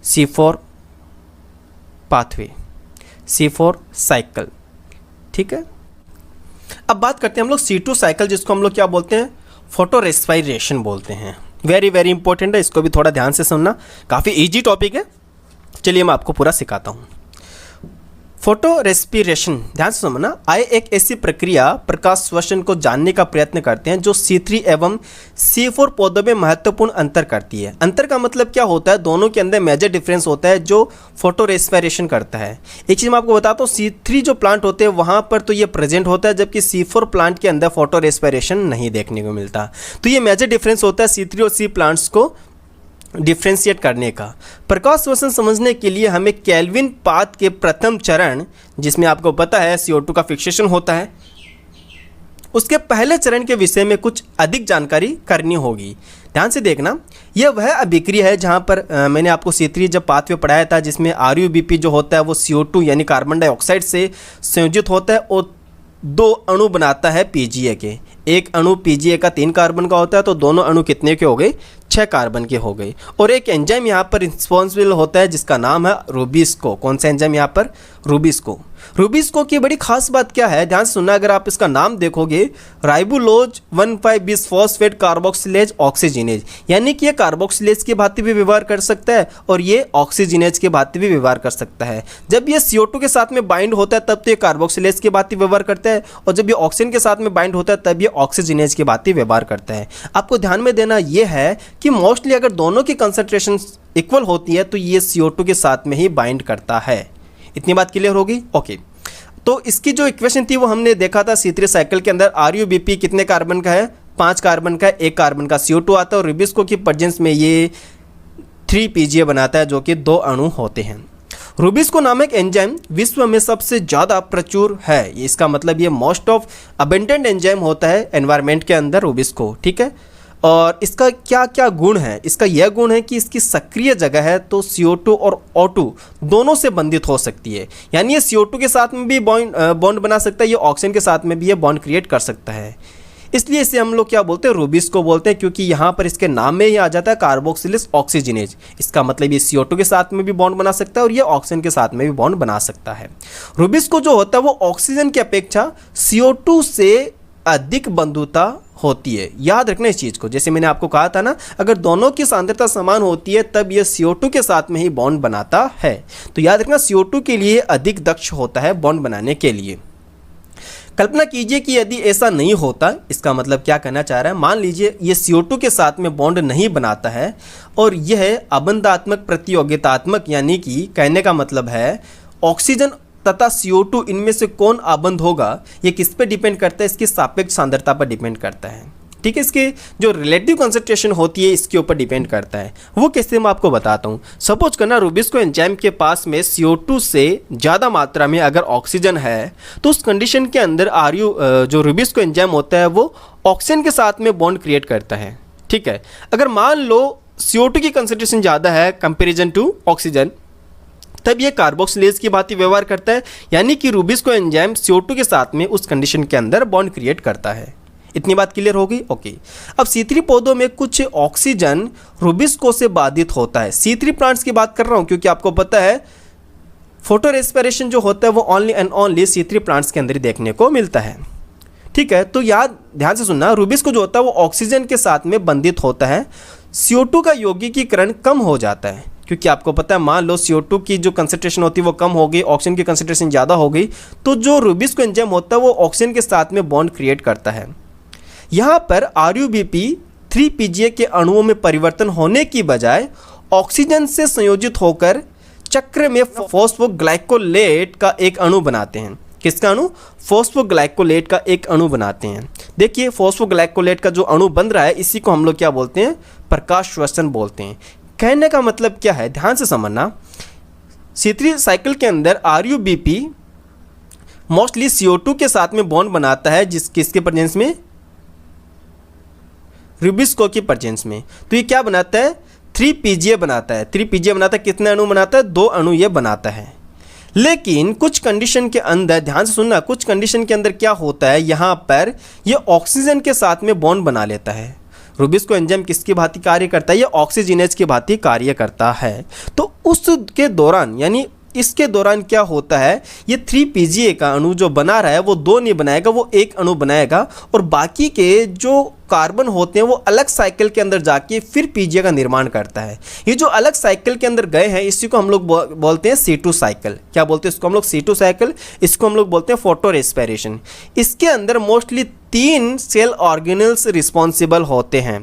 C4 pathway, C4 cycle, ठीक है। अब बात करते हैं हम लोग C2 साइकिल जिसको हम लोग क्या बोलते हैं, फोटो रेस्पिरेशन बोलते हैं। वेरी वेरी इंपॉर्टेंट है, इसको भी थोड़ा ध्यान से सुनना, काफ़ी इजी टॉपिक है। चलिए मैं आपको पूरा सिखाता हूँ। फोटो रेस्पिरेशन ध्यान से समझना, आय एक ऐसी प्रक्रिया प्रकाश श्वसन को जानने का प्रयत्न करते हैं जो C3 एवं C4 पौधों में महत्वपूर्ण अंतर करती है। अंतर का मतलब क्या होता है, दोनों के अंदर मेजर डिफरेंस होता है जो फोटो रेस्पिरेशन करता है। एक चीज़ मैं आपको बताता हूँ, C3 जो प्लांट होते हैं वहाँ पर तो ये प्रेजेंट होता है, जबकि C4 प्लांट के अंदर फोटो रेस्पिरेशन नहीं देखने को मिलता। तो ये मेजर डिफरेंस होता है C3 और C प्लांट्स को डिफ्रेंशिएट करने का। प्रकाश श्वसन समझने के लिए हमें केल्विन पाथ के प्रथम चरण, जिसमें आपको पता है CO2 का फिक्सेशन होता है, उसके पहले चरण के विषय में कुछ अधिक जानकारी करनी होगी। ध्यान से देखना, यह वह अभिक्रिया है जहां पर मैंने आपको C3 जब पाथवे पढ़ाया था, जिसमें RUBP जो होता है वो CO2 यानी कार्बन डाइऑक्साइड से संयोजित होता है और 2 अणु बनाता है PGA के। एक अणु PGA का 3 कार्बन का होता है, तो दोनों अणु कितने के हो गए, 6 कार्बन के हो गए। और एक एंजाइम यहाँ पर रिस्पॉन्सिबल होता है जिसका नाम है रूबिस्को। कौन सा एंजाइम यहाँ पर, रूबिस्को की बड़ी खास बात क्या है, ध्यान से सुनना, अगर आप इसका नाम देखोगे, राइबोलोज 1,5-बिसफॉस्फेट कार्बोक्सिलेज ऑक्सीजिनेज, यानी कि ये कार्बोक्सिलेज की भांति भी व्यवहार कर सकता है और ये ऑक्सीजिनेज के भांति भी व्यवहार कर सकता है। जब ये CO2 के साथ में बाइंड होता है तब तो ये कार्बोक्सिलेज की भांति व्यवहार करता है, और जब ये ऑक्सीजन के साथ में बाइंड होता है तब ये ऑक्सीजिनेज की भांति व्यवहार करता है। आपको ध्यान में देना ये है कि मोस्टली अगर दोनों की कंसंट्रेशन इक्वल होती है तो ये CO2 के साथ में ही बाइंड करता है। इतनी बात क्लियर होगी? ओके, तो इसकी जो इक्वेशन थी वो हमने देखा था C3 साइकिल के अंदर। RuBp कितने कार्बन का है? 5 कार्बन का है, 1 कार्बन का CO2 आता है, और रूबिस्को की प्रेजेंस में ये 3 PGA बनाता है जो कि 2 अणु होते हैं। रूबिस्को नामक एंजाइम विश्व में सबसे ज़्यादा प्रचुर है, इसका मतलब ये मोस्ट ऑफ अबेंडेंट एंजाइम होता है एनवायरनमेंट के अंदर रूबिस्को, ठीक है। और इसका क्या क्या गुण है? इसका यह गुण है कि इसकी सक्रिय जगह है तो CO2 और O2 दोनों से बंधित हो सकती है, यानी ये CO2 के साथ में भी बॉन्ड बना सकता है, ये ऑक्सीजन के साथ में भी ये बॉन्ड क्रिएट कर सकता है। इसलिए इसे हम लोग क्या बोलते हैं? रूबिस्को बोलते हैं, क्योंकि यहाँ पर इसके नाम में ही आ जाता है कार्बोक्सिलेज ऑक्सीजिनेज। इसका मतलब ये CO2 के साथ में भी बॉन्ड बना सकता है और ये ऑक्सीजन के साथ में भी बॉन्ड बना सकता है। रूबिस्को जो होता है वो ऑक्सीजन की अपेक्षा CO2 से अधिक बंधुता होती है। याद रखना इस चीज़ को, जैसे मैंने आपको कहा था ना, अगर दोनों की सांद्रता समान होती है तब यह CO2 के साथ में ही बॉन्ड बनाता है। तो याद रखना CO2 के लिए अधिक दक्ष होता है बॉन्ड बनाने के लिए। कल्पना कीजिए कि यदि ऐसा नहीं होता, इसका मतलब क्या कहना चाह रहा है? मान लीजिए ये CO2 के साथ में बॉन्ड नहीं बनाता है और यह अबंधात्मक प्रतियोगितात्मक, यानी कि कहने का मतलब है ऑक्सीजन तथा CO2 इनमें से कौन आबंध होगा, ये किस पे डिपेंड करता है? इसकी सापेक्ष सांद्रता पर डिपेंड करता है, ठीक है। इसके जो रिलेटिव कंसंट्रेशन होती है इसके ऊपर डिपेंड करता है। वो कैसे मैं आपको बताता हूँ। सपोज करना रूबिस्को एंजाइम के पास में CO2 से ज़्यादा मात्रा में अगर ऑक्सीजन है तो उस कंडीशन के अंदर जो रूबिस्को एंजाइम होता है वो ऑक्सीजन के साथ में बॉन्ड क्रिएट करता है, ठीक है। अगर मान लो CO2 की कंसंट्रेशन ज़्यादा है कंपेरिजन टू ऑक्सीजन, तब ये कार्बोक्सिलेज की भांति व्यवहार करता है, यानी कि रूबिस्को एंजाइम CO2 के साथ में उस कंडीशन के अंदर बॉन्ड क्रिएट करता है। इतनी बात क्लियर होगी? ओके। अब C3 पौधों में कुछ ऑक्सीजन रूबिस्को से बाधित होता है। C3 प्लांट्स की बात कर रहा हूँ क्योंकि आपको पता है फोटो रेस्पिरेशन जो होता है वो only and only C3 plants के अंदर ही देखने को मिलता है, ठीक है। तो ध्यान से सुनना, रूबिस्को जो होता है वो ऑक्सीजन के साथ में बंधित होता है। CO2 का यौगिकीकरण कम हो जाता है, क्योंकि आपको पता है मान लो CO2 की जो कंसंट्रेशन होती है वो कम हो गई, ऑक्सीजन की कंसंट्रेशन ज़्यादा हो गई, तो जो रूबिस्को एंजाइम होता है वो ऑक्सीजन के साथ में बॉन्ड क्रिएट करता है। यहाँ पर RuBp 3 PGA के अणुओं में परिवर्तन होने की बजाय ऑक्सीजन से संयोजित होकर चक्र में फॉस्फोग्लाइकोलेट का एक अणु बनाते हैं। किसका अणु? फॉस्फोग्लाइकोलेट का एक अणु बनाते हैं। देखिए फॉस्फोग्लाइकोलेट का जो अणु बन रहा है इसी को हम लोग क्या बोलते हैं? प्रकाश श्वसन बोलते हैं। कहने का मतलब क्या है? ध्यान से समझना, C3 साइकिल के अंदर RuBp मोस्टली CO2 के साथ में बॉन्ड बनाता है, किसके प्रेजेंस में? रूबिस्को की प्रेजेंस में। तो ये क्या बनाता है? 3 PGA बनाता है। 3 PGA बनाता है, कितने अणु बनाता है? 2 अणु ये बनाता है। लेकिन कुछ कंडीशन के अंदर, ध्यान से सुनना, कुछ कंडीशन के अंदर क्या होता है, यहाँ पर ये ऑक्सीजन के साथ में बॉन्ड बना लेता है। रूबिस्को एंजाइम किसकी भांति कार्य करता है? ये ऑक्सीजनेज की भांति कार्य करता है। तो उसके दौरान, यानी इसके दौरान क्या होता है, ये 3 PGA का अणु जो बना रहा है वो 2 नहीं बनाएगा, वो एक अणु बनाएगा और बाकी के जो कार्बन होते हैं वो अलग साइकिल के अंदर जाके फिर PGA का निर्माण करता है। ये जो अलग साइकिल के अंदर गए हैं इसी को हम लोग बोलते हैं C2 साइकिल। क्या बोलते हैं इसको हम लोग? C2 cycle. इसको हम लोग बोलते हैं फोटो रेस्पिरेशन। इसके अंदर मोस्टली 3 सेल ऑर्गेनल्स रिस्पॉन्सिबल होते हैं,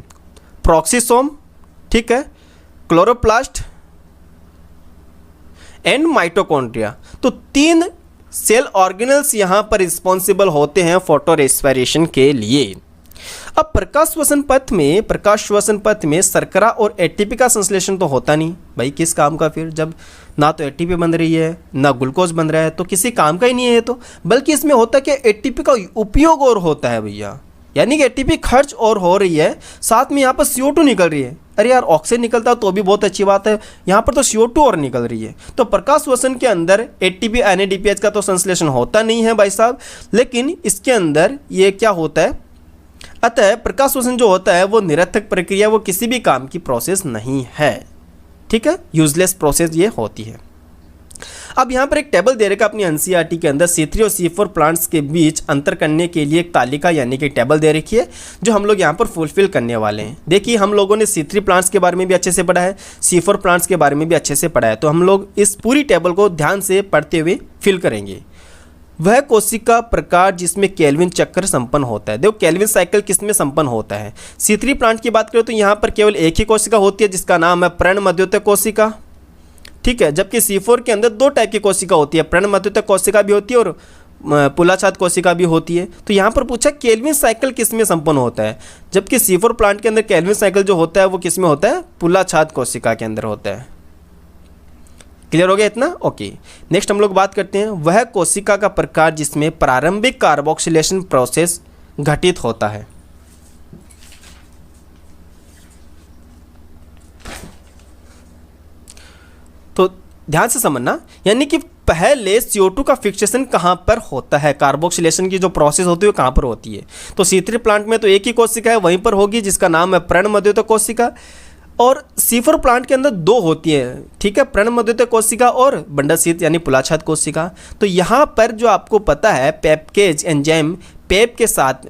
प्रोक्सिसोम, ठीक है, क्लोरोप्लास्ट एंड माइटोकॉन्ड्रिया। तो 3 सेल ऑर्गेनल्स यहाँ पर रिस्पॉन्सिबल होते हैं फोटो रेस्पिरेशन के लिए। अब प्रकाश श्वसन पथ में शर्करा और एटीपी का संश्लेषण तो होता नहीं भाई, किस काम का फिर? जब ना तो एटीपी बन रही है ना ग्लूकोज बन रहा है तो किसी काम का ही नहीं है। तो बल्कि इसमें होता है कि एटीपी का उपयोग और होता है भैया, यानी कि एटीपी खर्च और हो रही है, साथ में यहाँ पर CO2 निकल रही है। अरे यार ऑक्सीजन निकलता तो भी बहुत अच्छी बात है, यहाँ पर तो CO2 और निकल रही है। तो प्रकाश श्वसन के अंदर एटीपी NADPH का तो संश्लेषण होता नहीं है भाई साहब, लेकिन इसके अंदर ये क्या होता है, अतः प्रकाश श्वसन जो होता है वो निरर्थक प्रक्रिया, वो किसी भी काम की प्रोसेस नहीं है, ठीक है, यूजलेस प्रोसेस ये होती है। अब यहाँ पर एक टेबल दे रखा अपनी एनसीईआरटी के अंदर C3 और C4 प्लांट्स के बीच अंतर करने के लिए एक तालिका यानी कि टेबल दे रखी है जो हम लोग यहाँ पर फुलफिल करने वाले हैं। देखिए हम लोगों ने C3 प्लांट्स के बारे में भी अच्छे से पढ़ा है, C4 प्लांट्स के बारे में भी अच्छे से पढ़ा है, तो हम लोग इस पूरी टेबल को ध्यान से पढ़ते हुए फिल करेंगे। वह कोशिका प्रकार जिसमें केल्विन चक्र संपन्न होता है। देखो केल्विन साइकिल किसमें संपन्न होता है। C3 प्लांट की बात करें तो यहाँ पर केवल एक ही कोशिका होती है जिसका नाम है पर्णमध्योतक कोशिका, ठीक है। जबकि C4 के अंदर दो टाइप की कोशिका होती है, पर्णमध्योतक कोशिका भी होती है और पुलाछाद कोशिका भी होती है। तो यहाँ पर पूछा केल्विन साइकिल किसमें संपन्न होता है, जबकि C4 प्लांट के अंदर केल्विन साइकिल जो होता है वो किसमें होता है, पुलाछाद कोशिका के अंदर होता है। क्लियर हो गया इतना? ओके। नेक्स्ट हम लोग बात करते हैं वह कोशिका का प्रकार जिसमें प्रारंभिक कार्बोक्सिलेशन प्रोसेस घटित होता है। तो ध्यान से समझना, यानी कि पहले CO2 का फिक्सेशन कहाँ पर होता है, कार्बोक्सिलेशन की जो प्रोसेस होती है वो कहाँ पर होती है। तो C3 प्लांट में तो एक ही कोशिका है, वहीं पर होगी जिसका नाम है पर्णमध्योतक कोशिका। और C4 प्लांट के अंदर दो होती है, ठीक है, पर्णमध्योतक कोशिका और बंडलशीथ यानी पुलाछाद कोशिका। तो यहाँ पर जो आपको पता है पेपकेज एंजाइम पेप के साथ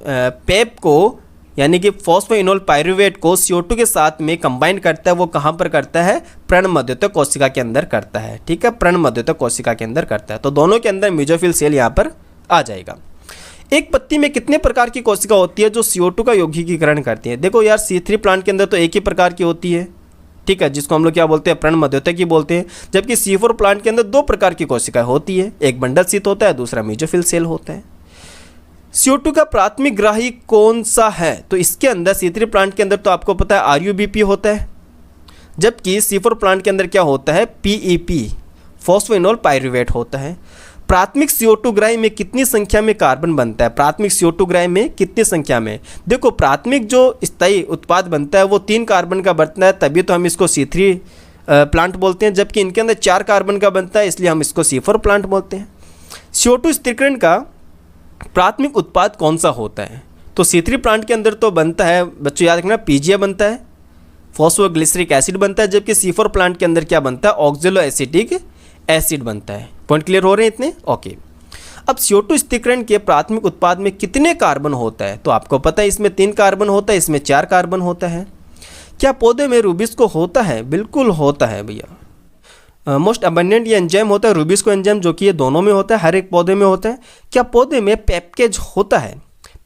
पेप को यानी कि फॉस्फोइनोल पाइरूवेट को CO2 के साथ में कंबाइन करता है, वो कहाँ पर करता है, पर्णमध्योतक कोशिका के अंदर करता है, ठीक है, पर्णमध्योतक कोशिका के अंदर करता है। तो दोनों के अंदर मेसोफिल सेल यहाँ पर आ जाएगा। एक पत्ती में कितने प्रकार की कोशिका होती है जो CO2 का यौगिकीकरण करती है। देखो यार C3 प्लांट के अंदर तो एक ही प्रकार की होती है, ठीक है, जिसको हम लोग क्या बोलते हैं, पर्णमध्योतक ही बोलते हैं। जबकि C4 प्लांट के अंदर दो प्रकार की कोशिका होती है, एक बंडलशीथ होता है, दूसरा मेसोफिल सेल होता है। CO2 का प्राथमिक ग्राही कौन सा है, तो इसके अंदर C3 प्लांट के अंदर तो आपको पता है RUBP होता है, जबकि C4 प्लांट के अंदर क्या होता है, PEP फॉस्फोइनोल पाइरूवेट होता है। प्राथमिक CO2 ग्राही में कितनी संख्या में कार्बन बनता है, प्राथमिक CO2 ग्राही में कितनी संख्या में। देखो प्राथमिक जो स्थायी उत्पाद बनता है वो 3 कार्बन का बनता है, तभी तो हम इसको C3 प्लांट बोलते हैं, जबकि इनके अंदर 4 कार्बन का बनता है, इसलिए हम इसको C4 प्लांट बोलते हैं। CO2 स्थिरीकरण का प्राथमिक उत्पाद कौन सा होता है, तो C3 प्लांट के अंदर तो बनता है, बच्चों याद रखना, PGA बनता है, फॉस्फोग्लिसरिक एसिड बनता है, जबकि C4 प्लांट के अंदर क्या बनता है, ऑक्जेलो एसिटिक एसिड बनता है। पॉइंट क्लियर हो रहे हैं इतने? ओके। अब CO2 स्थिरीकरण के प्राथमिक उत्पाद में कितने कार्बन होता है, तो आपको पता है इसमें 3 कार्बन होता है, इसमें 4 कार्बन होता है। क्या पौधे में रूबिस्को होता है, बिल्कुल होता है भैया। मोस्ट अबंडेंट ये एंजाइम होता है रूबिस्को एंजाइम, जो कि ये दोनों में होता है, हर एक पौधे में होता है। क्या पौधे में पेपकेज होता है,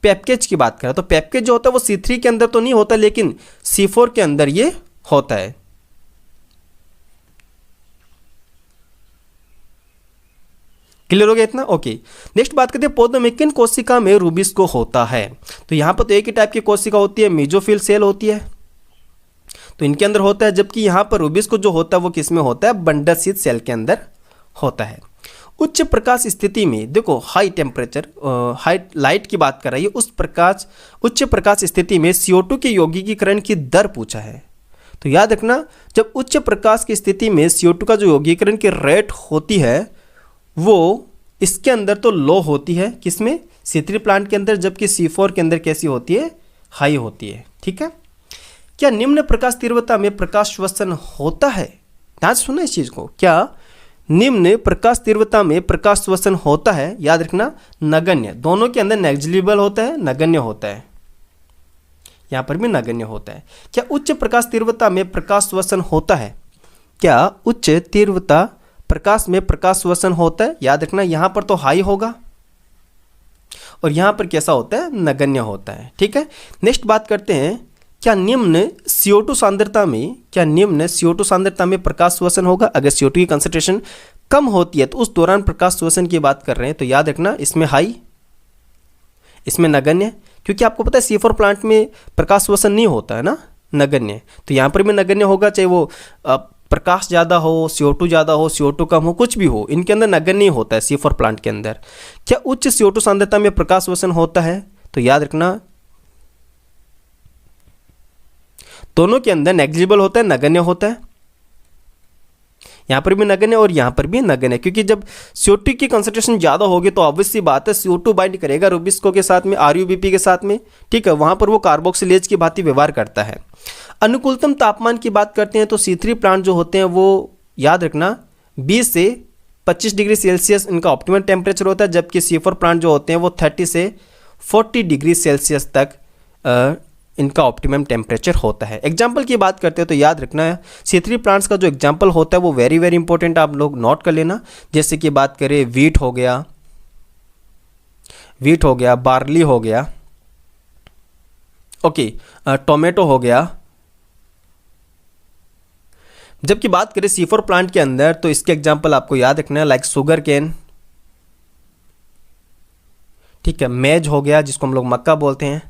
पेपकेज की बात करें तो पेपकेज जो होता है वो C3 के अंदर तो नहीं होता, लेकिन C4 के अंदर ये होता है। क्लियर हो गया इतना? ओके। नेक्स्ट बात करते हैं पौधों में किन कोशिका में रूबिस्को होता है। तो यहाँ पर तो एक ही टाइप की कोशिका होती है, मेसोफिल सेल होती है, तो इनके अंदर होता है, जबकि यहाँ पर रूबिस्को जो होता है वो किस में होता है, बंडलशीथ सेल के अंदर होता है। उच्च प्रकाश स्थिति में, देखो हाई टेम्परेचर हाई लाइट की बात कर रही है, उच्च प्रकाश स्थिति में CO2 के यौगिकीकरण की दर पूछा है। तो याद रखना, जब उच्च प्रकाश की स्थिति में CO2 का जो यौगिकीकरण की रेट होती है वो इसके अंदर तो लो होती है, किसमें, C3 प्लांट के अंदर, जबकि C4 के अंदर कैसी होती है, हाई होती है, ठीक है। क्या निम्न प्रकाश तीव्रता में प्रकाश श्वसन होता है, ध्यान से सुना इस चीज को, क्या निम्न प्रकाश तीव्रता में प्रकाश श्वसन होता है, याद रखना नगण्य, दोनों के अंदर नेग्लिजिबल होता है, नगण्य होता है, यहां पर भी नगण्य होता है। क्या उच्च प्रकाश तीव्रता में प्रकाश श्वसन होता है, क्या उच्च तीव्रता प्रकाश में प्रकाश श्वसन होता है, याद रखना यहां पर तो हाई होगा और यहां पर कैसा होता है, नगण्य होता है, ठीक है। नेक्स्ट बात करते हैं, क्या निम्न CO2 सांद्रता में प्रकाश श्वसन होगा। अगर CO2 की कंसंट्रेशन कम होती है तो उस दौरान प्रकाश श्वसन की बात कर रहे हैं, तो याद रखना इसमें हाई, इसमें नगण्य, क्योंकि आपको पता है C4 प्लांट में प्रकाश श्वसन नहीं होता है ना, नगण्य, तो यहाँ पर भी नगण्य होगा, चाहे वो प्रकाश ज़्यादा हो, CO2 ज़्यादा हो, CO2 कम हो, कुछ भी हो, इनके अंदर नगण्य होता है C4 प्लांट के अंदर। क्या उच्च CO2 सांद्रता में प्रकाश श्वसन होता है, तो याद रखना दोनों के अंदर नेग्लिजिबल होता है, नगण्य होता है, यहाँ पर भी नगण्य और यहाँ पर भी नगण्य, क्योंकि जब CO2 की कंसंट्रेशन ज़्यादा होगी तो ऑब्वियस सी बात है CO2 बाइंड करेगा रूबिस्को के साथ में, RUBP के साथ में, ठीक है, वहाँ पर वो कार्बोक्सिलेज की भांति व्यवहार करता है। अनुकूलतम तापमान की बात करते हैं तो C3 प्लांट जो होते हैं वो याद रखना 20 से 25 डिग्री सेल्सियस इनका ऑप्टिमल टेम्परेचर होता है, जबकि C4 प्लांट जो होते हैं वो 30 से 40 डिग्री सेल्सियस तक इनका ऑप्टिमम टेम्परेचर होता है। एग्जाम्पल की बात करते हैं तो याद रखना है C3 प्लांट्स का जो एग्जाम्पल होता है वो वेरी वेरी इंपॉर्टेंट, आप लोग नोट कर लेना। जैसे कि बात करें वीट हो गया, बार्ली हो गया, ओके, टोमेटो हो गया। जबकि बात करें C4 प्लांट के अंदर तो इसके एग्जाम्पल आपको याद रखना है, लाइक शुगर केन, ठीक है, मेज हो गया जिसको हम लोग मक्का बोलते हैं,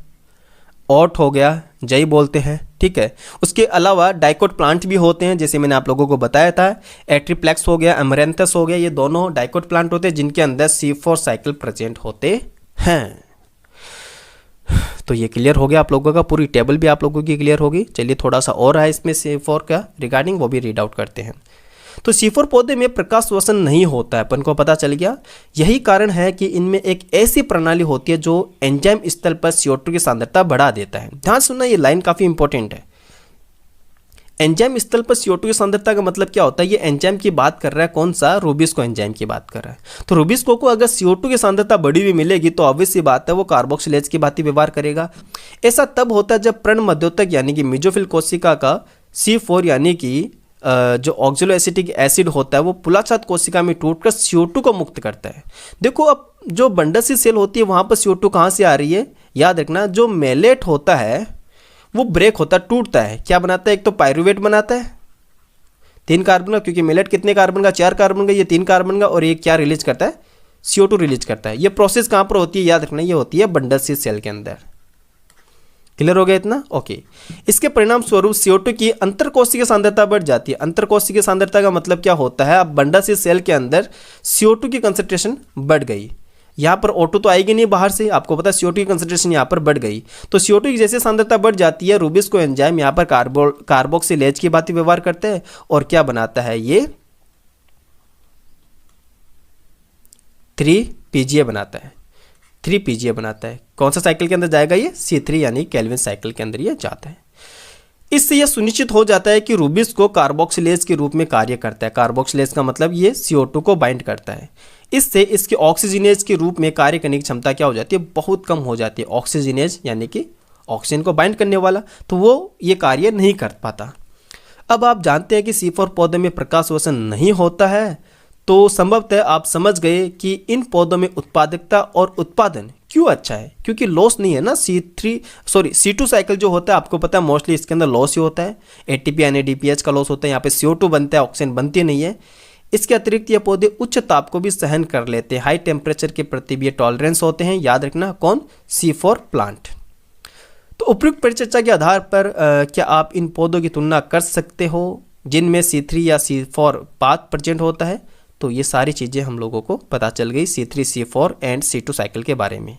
ओट हो गया, जई बोलते हैं, ठीक है। उसके अलावा डाइकोट प्लांट भी होते हैं, जैसे मैंने आप लोगों को बताया था, एट्रीप्लेक्स हो गया, अमरेंथस हो गया, ये दोनों डाइकोट प्लांट होते हैं जिनके अंदर C4 साइकिल प्रेजेंट होते हैं। तो ये क्लियर हो गया आप लोगों का, पूरी टेबल भी आप लोगों की क्लियर होगी। चलिए थोड़ा सा और है इसमें C4 का रिगार्डिंग, वो भी रीड आउट करते हैं। तो C4 पौधे में प्रकाश श्वसन नहीं होता है, अपन को पता चल गया। यही कारण है कि इनमें एक ऐसी प्रणाली होती है जो एंजाइम स्थल पर CO2 की सांद्रता बढ़ा देता है। ध्यान सुनना, ये लाइन काफ़ी इंपॉर्टेंट है। एंजाइम स्थल पर CO2 की सांद्रता का मतलब क्या होता है? ये एंजाइम की बात कर रहा है, कौन सा? रूबिस्को एंजाइम की बात कर रहा है। तो रूबिस्को को अगर CO2 की सांद्रता बढ़ी हुई मिलेगी तो ऑब्वियस सी बात है वो कार्बोक्सिलेज की भांति व्यवहार करेगा। ऐसा तब होता है जब प्रण मध्योतक यानी कि मेसोफिल कोशिका का C4 यानी कि जो ऑक्जेलोएसिटिक एसिड होता है वो पुलाछाद कोशिका में टूटकर CO2 को मुक्त करता है। देखो अब जो बंडसी सेल होती है वहाँ पर CO2 कहाँ से आ रही है? याद रखना, जो मेलेट होता है वो ब्रेक होता है, टूटता है, क्या बनाता है? एक तो पायरुवेट बनाता है 3 कार्बन का, क्योंकि मिलेट कितने कार्बन का? 4 कार्बन का, ये 3 कार्बन का, और ये क्या रिलीज करता है? CO2 रिलीज करता है। ये प्रोसेस कहाँ पर होती है? याद रखना, ये होती है बंडसी सेल के अंदर। क्लियर हो गया इतना? ओके। इसके परिणाम स्वरूप CO2 की अंतरकोशिकीय सांद्रता बढ़ जाती है। अंतरकोशिकीय सांद्रता का मतलब क्या होता है? अब बंडसी सेल के अंदर CO2 की कंसंट्रेशन बढ़ गई, यहाँ पर O2 तो आएगी नहीं बाहर से, आपको पता है CO2 की कंसंट्रेशन यहाँ पर बढ़ गई। तो CO2 की जैसे सांद्रता बढ़ जाती है, रूबिस्को एंजाइम यहाँ पर कार्बोक्सिलेज की भांति व्यवहार करते हैं और क्या बनाता है? ये 3PGA बनाता है। 3PGA बनाता है। कौन सा साइकिल के अंदर जाएगा? ये C3 यानी केल्विन साइकिल के अंदर ये जाता है। इससे यह सुनिश्चित हो जाता है कि रूबिस्को कार्बोक्सिलेज के रूप में कार्य करता है। कार्बोक्सिलेज का मतलब ये CO2 को बाइंड करता है। इससे इसके ऑक्सीजनेज के रूप में कार्य करने की क्षमता क्या हो जाती है? बहुत कम हो जाती है। ऑक्सीजनेज यानी कि ऑक्सीजन को बाइंड करने वाला, तो वो ये कार्य नहीं कर पाता। अब आप जानते हैं कि C4 पौधे में प्रकाश श्वसन नहीं होता है, तो संभवतः आप समझ गए कि इन पौधों में उत्पादकता और उत्पादन क्यों अच्छा है, क्योंकि लॉस नहीं है ना। C2 साइकिल जो होता है आपको पता है मोस्टली इसके अंदर लॉस ही होता है। ATP NADPH का लॉस होता है, यहाँ पे CO2 बनता है, ऑक्सीजन बनती नहीं है। इसके अतिरिक्त ये पौधे उच्च ताप को भी सहन कर लेते हैं, हाई टेम्परेचर के प्रति भी ये टॉलरेंस होते हैं। याद रखना, कौन? C4 plant. तो उपयुक्त परिचर्चा के आधार पर क्या आप इन पौधों की तुलना कर सकते हो जिनमें C3 या C4 पाथ प्रेजेंट होता है? तो ये सारी चीज़ें हम लोगों को पता चल गई C3, C4 and C2 cycle के बारे में।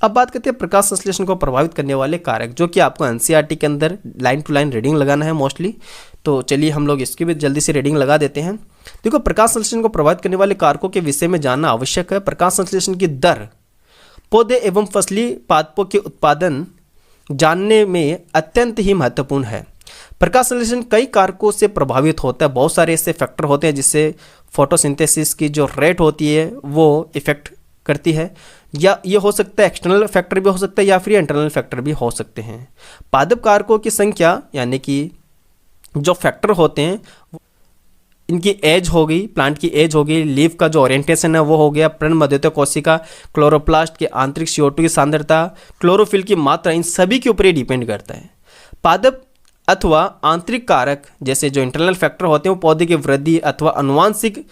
अब बात करते हैं प्रकाश संश्लेषण को प्रभावित करने वाले कारक, जो कि आपको NCERT के अंदर लाइन टू लाइन रीडिंग लगाना है मोस्टली। तो चलिए हम लोग इसकी भी जल्दी से रीडिंग लगा देते हैं। देखो, प्रकाश संश्लेषण को प्रभावित करने वाले कारकों के विषय में जानना आवश्यक है। प्रकाश संश्लेषण की दर पौधे एवं फसली पादपों के उत्पादन जानने में अत्यंत ही महत्वपूर्ण है। प्रकाश संश्लेषण कई कारकों से प्रभावित होता है। बहुत सारे ऐसे फैक्टर होते हैं जिससे फोटोसिंथेसिस की जो रेट होती है वो इफेक्ट करती है, या ये हो सकता है एक्सटर्नल फैक्टर भी हो सकता है या फिर इंटरनल फैक्टर भी हो सकते हैं। पादप कारकों की संख्या यानी कि जो फैक्टर होते हैं, इनकी एज हो गई, प्लांट की एज हो गई, लीफ का जो ओरिएंटेशन है वो हो गया, प्रण मध्योतक कोशिका, क्लोरोप्लास्ट के आंतरिक CO2 की सांद्रता, क्लोरोफिल की मात्रा, इन सभी के ऊपर ही डिपेंड करता है। पादप अथवा आंतरिक कारक जैसे जो इंटरनल फैक्टर होते हैं वो पौधे की वृद्धि अथवा आनुवांशिक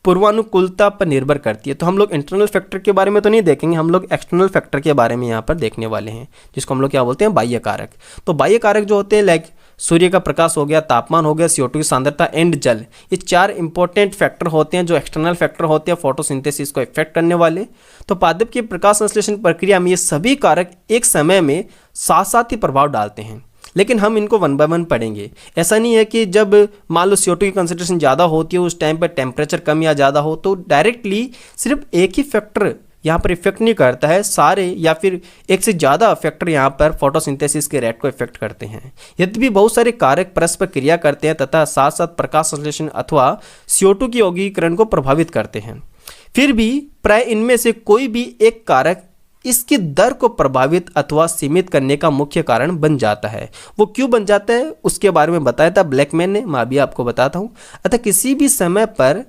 पूर्वानुकूलता पर निर्भर करती है। तो हम लोग इंटरनल फैक्टर के बारे में तो नहीं देखेंगे, हम लोग एक्सटर्नल फैक्टर के बारे में यहाँ पर देखने वाले हैं, जिसको हम लोग क्या बोलते हैं? बाह्य कारक। तो बाह्य कारक जो होते हैं लाइक सूर्य का प्रकाश हो गया, तापमान हो गया, CO2 की सांद्रता एंड जल, ये 4 इंपॉर्टेंट फैक्टर होते हैं जो एक्सटर्नल फैक्टर होते हैं फोटोसिंथेसिस को इफेक्ट करने वाले। तो पादप की प्रकाश संश्लेषण प्रक्रिया में ये सभी कारक एक समय में साथ साथ ही प्रभाव डालते हैं, लेकिन हम इनको 1 बाय 1 पढ़ेंगे। ऐसा नहीं है कि जब मान लो CO2 की कंसंट्रेशन ज़्यादा होती है, उस टाइम पर टेम्परेचर कम या ज़्यादा हो, तो डायरेक्टली सिर्फ एक ही फैक्टर यहाँ पर इफेक्ट नहीं करता है, सारे या फिर एक से ज़्यादा फैक्टर यहाँ पर फोटोसिंथेसिस के रेट को इफेक्ट करते हैं। यद्यपि बहुत सारे कारक परस्पर क्रिया करते हैं तथा साथ साथ प्रकाश संश्लेषण अथवा CO2 की यौगिकीकरण को प्रभावित करते हैं, फिर भी प्राय इनमें से कोई भी एक कारक इसकी दर को प्रभावित अथवा सीमित करने का मुख्य कारण बन जाता है। वो क्यों बन जाता है उसके बारे में बताया था ब्लैकमैन ने, मैं अभी आपको बताता हूँ। अतः किसी भी समय पर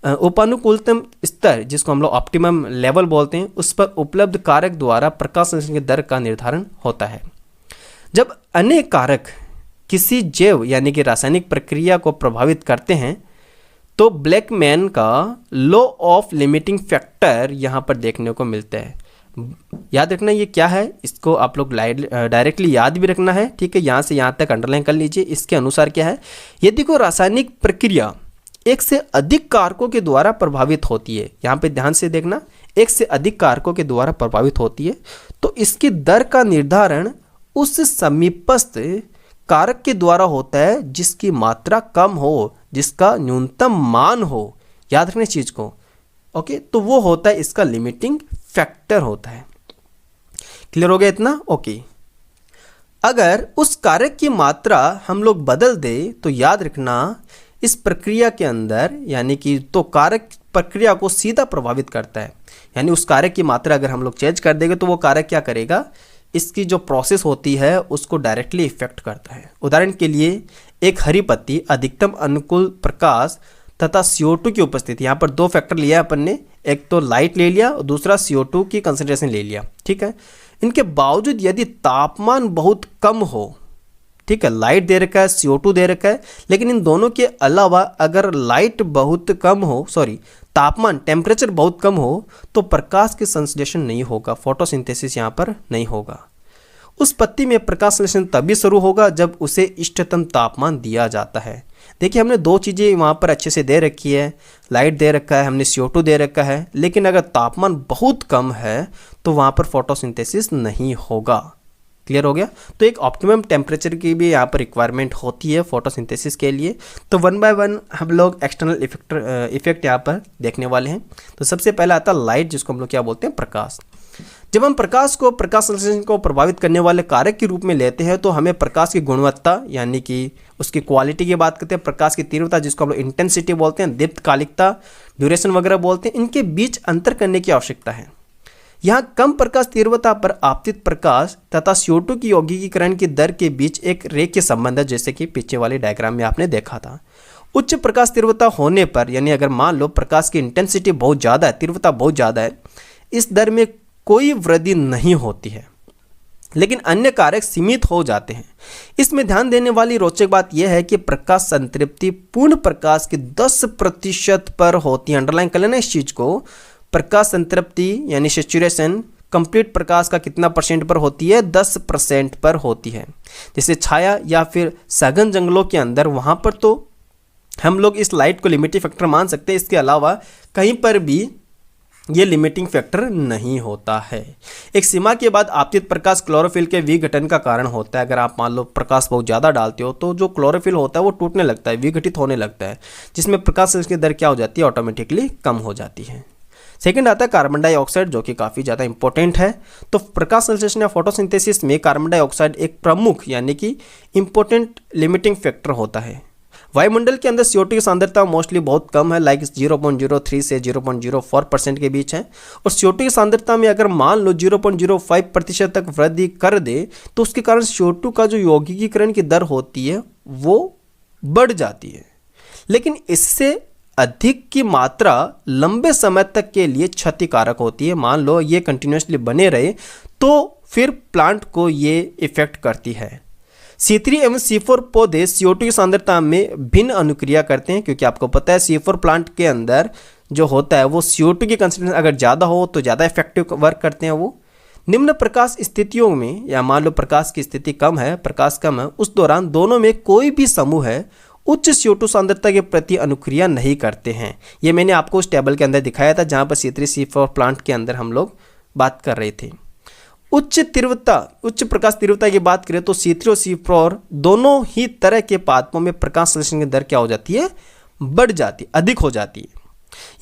उपानुकूलतम स्तर, जिसको हम लोग ऑप्टिमम लेवल बोलते हैं, उस पर उपलब्ध कारक द्वारा प्रकाश संश्लेषण की दर का निर्धारण होता है। जब अनेक कारक किसी जैव यानी कि रासायनिक प्रक्रिया को प्रभावित करते हैं तो ब्लैकमैन का लॉ ऑफ लिमिटिंग फैक्टर यहाँ पर देखने को मिलता है। याद रखना ये क्या है, इसको आप लोग डायरेक्टली याद भी रखना है, ठीक है। यहाँ से यहाँ तक अंडरलाइन कर लीजिए। इसके अनुसार क्या है, यदि कोई रासायनिक प्रक्रिया एक से अधिक कारकों के द्वारा प्रभावित होती है, यहाँ पे ध्यान से देखना, एक से अधिक कारकों के द्वारा प्रभावित होती है, तो इसकी दर का निर्धारण उस समीपस्थ कारक के द्वारा होता है जिसकी मात्रा कम हो, जिसका न्यूनतम मान हो। याद रखना इस चीज को, ओके। तो वो होता है इसका लिमिटिंग फैक्टर होता है। क्लियर हो गया इतना? ओके। अगर उस कारक की मात्रा हम लोग बदल दे तो याद रखना इस प्रक्रिया के अंदर यानी कि तो कारक प्रक्रिया को सीधा प्रभावित करता है। यानी उस कारक की मात्रा अगर हम लोग चेंज कर देंगे तो वो कारक क्या करेगा, इसकी जो प्रोसेस होती है उसको डायरेक्टली इफेक्ट करता है। उदाहरण के लिए एक हरी पत्ती अधिकतम अनुकूल प्रकाश तथा CO2 की उपस्थिति, यहाँ पर दो फैक्टर लिया अपन ने, एक तो लाइट ले लिया और दूसरा CO2 की कंसंट्रेशन ले लिया, ठीक है। इनके बावजूद यदि तापमान बहुत कम हो, ठीक है, लाइट दे रखा है, CO2 दे रखा है, लेकिन इन दोनों के अलावा अगर लाइट बहुत कम हो, तापमान टेम्परेचर बहुत कम हो, तो प्रकाश की संश्लेषण नहीं होगा, फोटोसिंथेसिस यहाँ पर नहीं होगा। उस पत्ती में प्रकाश संश्लेषण तभी शुरू होगा जब उसे इष्टतम तापमान दिया जाता है। देखिए हमने दो चीज़ें वहाँ पर अच्छे से दे रखी है, लाइट दे रखा है, हमने CO2 दे रखा है, लेकिन अगर तापमान बहुत कम है तो वहाँ पर फोटोसिंथेसिस नहीं होगा। क्लियर हो गया? तो एक ऑप्टिमम टेम्परेचर की भी यहाँ पर रिक्वायरमेंट होती है फोटोसिंथेसिस के लिए। तो वन बाय वन हम लोग एक्सटर्नल इफेक्ट यहाँ पर देखने वाले हैं। तो सबसे पहला आता है लाइट, जिसको हम लोग क्या बोलते हैं, प्रकाश। जब हम प्रकाश संश्लेषण को प्रभावित करने वाले कारक के रूप में लेते हैं तो हमें प्रकाश की गुणवत्ता यानी कि उसकी क्वालिटी की बात करते हैं, प्रकाश की तीव्रता जिसको हम लोग इंटेंसिटी बोलते हैं, दीप्तकालिकता, ड्यूरेशन वगैरह बोलते हैं, इनके बीच अंतर करने की आवश्यकता है। यहाँ कम प्रकाश तीव्रता पर आपतित प्रकाश तथा CO2 की यौगिकीकरण की दर के बीच एक रेखीय संबंध है, जैसे कि पीछे वाले डायग्राम में आपने देखा था। उच्च प्रकाश तीव्रता होने पर यानी अगर मान लो प्रकाश की इंटेंसिटी बहुत ज़्यादा है, तीव्रता बहुत ज़्यादा है, इस दर में कोई वृद्धि नहीं होती है, लेकिन अन्य कारक सीमित हो जाते हैं। इसमें ध्यान देने वाली रोचक बात यह है कि प्रकाश संतृप्ति पूर्ण प्रकाश के 10% पर होती है। अंडरलाइन कर लेना इस चीज को। प्रकाश संतृप्ति यानी सैचुरेशन कंप्लीट प्रकाश का कितना परसेंट पर होती है, 10% पर होती है। जैसे छाया या फिर सघन जंगलों के अंदर, वहां पर तो हम लोग इस लाइट को लिमिटिंग फैक्टर मान सकते हैं, इसके अलावा कहीं पर भी ये लिमिटिंग फैक्टर नहीं होता है। एक सीमा के बाद आपतित प्रकाश क्लोरोफिल के विघटन का कारण होता है। अगर आप मान लो प्रकाश बहुत ज़्यादा डालते हो तो जो क्लोरोफिल होता है वो टूटने लगता है, विघटित होने लगता है, जिसमें प्रकाश की दर क्या हो जाती है, ऑटोमेटिकली कम हो जाती है। सेकंड आता है कार्बन डाइऑक्साइड, जो कि काफ़ी ज़्यादा इंपॉर्टेंट है। तो प्रकाश संश्लेषण या फोटोसिंथेसिस में कार्बन डाइऑक्साइड एक प्रमुख यानी कि इंपॉर्टेंट लिमिटिंग फैक्टर होता है। वायुमंडल के अंदर CO2 की सांद्रता मोस्टली बहुत कम है, लाइक 0.03 से 0.04% के बीच है। और CO2 की सांद्रता में अगर मान लो 0.05% तक वृद्धि कर दे तो उसके कारण CO2 का जो यौगिकीकरण की दर होती है वो बढ़ जाती है। लेकिन इससे अधिक की मात्रा लंबे समय तक के लिए क्षतिकारक होती है। मान लो ये कंटिन्यूसली बने रहे तो फिर प्लांट को ये इफेक्ट करती है। C3 एवं C4 पौधे CO2 की सांद्रता में भिन्न अनुक्रिया करते हैं, क्योंकि आपको पता है C4 प्लांट के अंदर जो होता है वो CO2 की कंसंट्रेशन अगर ज़्यादा हो तो ज़्यादा इफेक्टिव वर्क करते हैं वो। निम्न प्रकाश स्थितियों में या मान लो प्रकाश की स्थिति कम है, प्रकाश कम है, उस दौरान दोनों में कोई भी समूह है उच्च CO2 सांद्रता के प्रति अनुक्रिया नहीं करते हैं। ये मैंने आपको उस टेबल के अंदर दिखाया था जहाँ पर C3 C4 प्लांट के अंदर हम लोग बात कर रहे थे। उच्च प्रकाश तीव्रता की बात करें तो C3 और C4 दोनों ही तरह के पादपों में प्रकाश संश्लेषण की दर क्या हो जाती है, बढ़ जाती है, अधिक हो जाती है।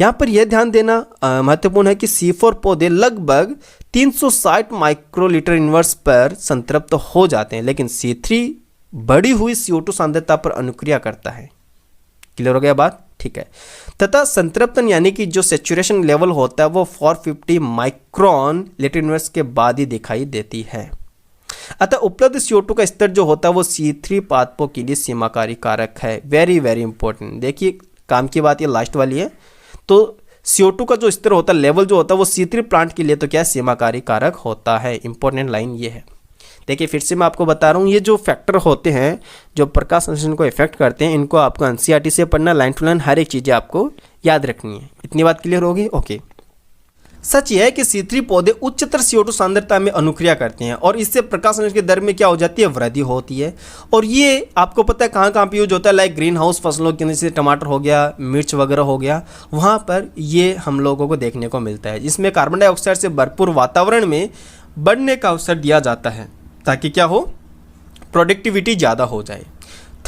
यहाँ पर यह ध्यान देना महत्वपूर्ण है कि C4 पौधे लगभग 360 माइक्रोलीटर इनवर्स पर संतृप्त हो जाते हैं, लेकिन C3 बढ़ी हुई CO2 सांद्रता पर अनुक्रिया करता है। क्लियर हो गया बात? ठीक है। तथा संतृप्तन यानी कि जो सेचुरेशन लेवल होता है वो 450 माइक्रोन लीटर इनवर्स के बाद ही दिखाई देती है। अतः उपलब्ध CO2 का स्तर जो होता है वो C3 पादपों के लिए सीमाकारी कारक है। Very very important. देखिए काम की बात ये लास्ट वाली है। तो CO2 का जो स्तर होता है, लेवल जो होता है वो C3 प्लांट के लिए तो क्या सीमाकारी कारक होता है। इंपॉर्टेंट लाइन ये है। देखिए फिर से मैं आपको बता रहा हूँ, ये जो फैक्टर होते हैं जो प्रकाश संश्लेषण को इफेक्ट करते हैं, इनको आपको NCERT से पढ़ना, लाइन टू लाइन हर एक चीज़ें आपको याद रखनी है। इतनी बात क्लियर होगी? ओके। सच यह है कि C3 पौधे उच्चतर CO2 सांद्रता में अनुक्रिया करते हैं और इससे प्रकाश संश्लेषण की दर में क्या हो जाती है? वृद्धि होती है। और ये आपको पता है कहाँ कहाँ पे यूज होता है? लाइक ग्रीन हाउस फसलों के अंदर, जैसे टमाटर हो गया, मिर्च वगैरह हो गया, वहाँ पर ये हम लोगों को देखने को मिलता है, जिसमें कार्बन डाइऑक्साइड से भरपूर वातावरण में बढ़ने का अवसर दिया जाता है ताकि क्या हो? प्रोडक्टिविटी ज़्यादा हो जाए।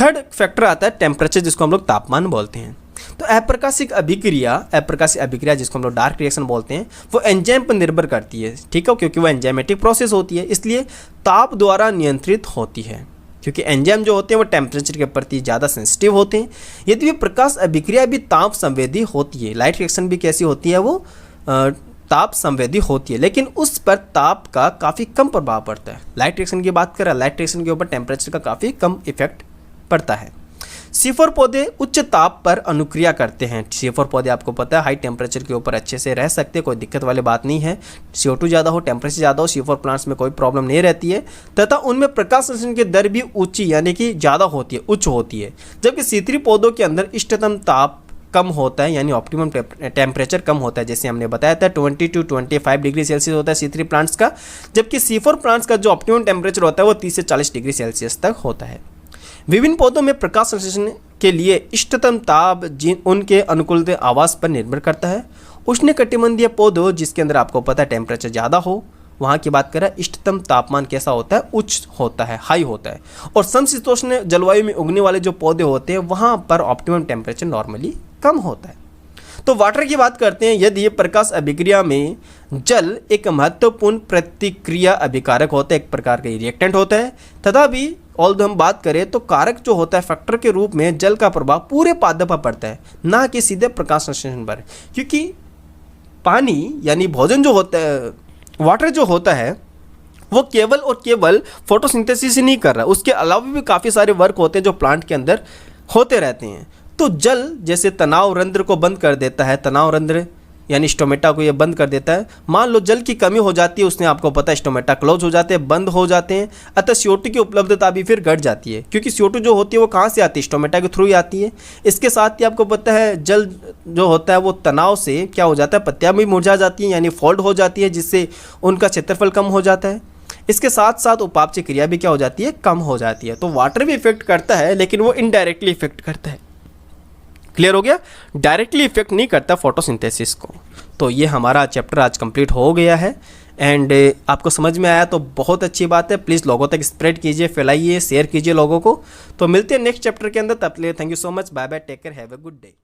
थर्ड फैक्टर आता है टेम्परेचर, जिसको हम लोग तापमान बोलते हैं। तो अप्रकाशिक अभिक्रिया जिसको हम लोग डार्क रिएक्शन बोलते हैं, वो एंजाइम पर निर्भर करती है, ठीक है, क्योंकि वो एंजाइमेटिक प्रोसेस होती है, इसलिए ताप द्वारा नियंत्रित होती है। क्योंकि एंजाइम जो होते हैं वो टेम्परेचर के प्रति ज़्यादा सेंसिटिव होते हैं। यदि भी प्रकाश अभिक्रिया भी ताप संवेदी होती है, लाइट रिएक्शन भी कैसी होती है? वो ताप संवेदी होती है, लेकिन उस पर ताप का काफ़ी कम प्रभाव पड़ता है। लाइट रिएक्शन की बात करें, लाइट रिएक्शन के ऊपर टेम्परेचर का काफ़ी कम इफेक्ट पड़ता है। C4 पौधे उच्च ताप पर अनुक्रिया करते हैं। C4 पौधे आपको पता है हाई टेम्परेचर के ऊपर अच्छे से रह सकते हैं, कोई दिक्कत वाली बात नहीं है। CO2 ज़्यादा हो, टेम्परेचर ज़्यादा हो, C4 प्लांट्स में कोई प्रॉब्लम नहीं रहती है, तथा उनमें प्रकाश संश्लेषण की दर भी ऊंची यानी कि ज़्यादा होती है, उच्च होती है। जबकि C3 पौधों के अंदर इष्टतम ताप कम होता है, यानी ऑप्टिमम टेम्परेचर कम होता है, जैसे हमने बताया था 20 to 25 डिग्री सेल्सियस होता है C3 प्लांट्स का, जबकि C4 प्लांट्स का जो ऑप्टिमम टेम्परेचर होता है वो 30 से 40 डिग्री सेल्सियस तक होता है। विभिन्न पौधों में प्रकाश संश्लेषण के लिए इष्टतम ताप उनके अनुकूल आवास पर निर्भर करता है। उष्णकटिबंधीय पौधों जिसके अंदर आपको पता है टेम्परेचर ज़्यादा हो, वहाँ की बात करें इष्टतम तापमान कैसा होता है? उच्च होता है, हाई होता है। और समशीतोष्ण जलवायु में उगने वाले जो पौधे होते हैं वहाँ पर ऑप्टिमम टेम्परेचर नॉर्मली कम होता है। तो वाटर की बात करते हैं। यदि प्रकाश अभिक्रिया में जल एक महत्वपूर्ण प्रतिक्रिया अभिकारक होता है, एक प्रकार का रिएक्टेंट होता है, तथा भी ऑल्दो हम बात करें तो कारक जो होता है फैक्टर के रूप में जल का प्रभाव पूरे पादप पर पड़ता है, ना कि सीधे प्रकाश संश्लेषण पर। क्योंकि पानी यानी भोजन जो होता है, वाटर जो होता है, वो केवल और केवल फोटोसिंथेसिस ही नहीं कर रहा, उसके अलावा भी काफ़ी सारे वर्क होते हैं जो प्लांट के अंदर होते रहते हैं। तो जल जैसे तनाव रंध्र को बंद कर देता है, तनाव रंध्र यानी स्टोमेटा को ये बंद कर देता है। मान लो जल की कमी हो जाती है, उसने आपको पता है स्टोमेटा क्लोज हो जाते हैं, बंद हो जाते हैं, अतः CO2 की उपलब्धता भी फिर घट जाती है, क्योंकि CO2 जो होती है वो कहाँ से आती है? स्टोमेटा के थ्रू ही आती है। इसके साथ ही आपको पता है जल जो होता है वो तनाव से क्या हो जाता है? पत्तियाँ भी मुरझा जाती हैं, यानी फोल्ड हो जाती है, जिससे उनका क्षेत्रफल कम हो जाता है। इसके साथ साथ उपापचय क्रिया भी क्या हो जाती है? कम हो जाती है। तो वाटर भी इफेक्ट करता है, लेकिन वो इनडायरेक्टली इफेक्ट करता है। क्लियर हो गया? डायरेक्टली इफेक्ट नहीं करता फोटोसिंथेसिस को। तो ये हमारा चैप्टर आज कंप्लीट हो गया है एंड आपको समझ में आया तो बहुत अच्छी बात है। प्लीज़ लोगों तक स्प्रेड कीजिए, फैलाइए, शेयर कीजिए लोगों को। तो मिलते हैं नेक्स्ट चैप्टर के अंदर, तब तक thank you so much, bye bye, take care, have a good day.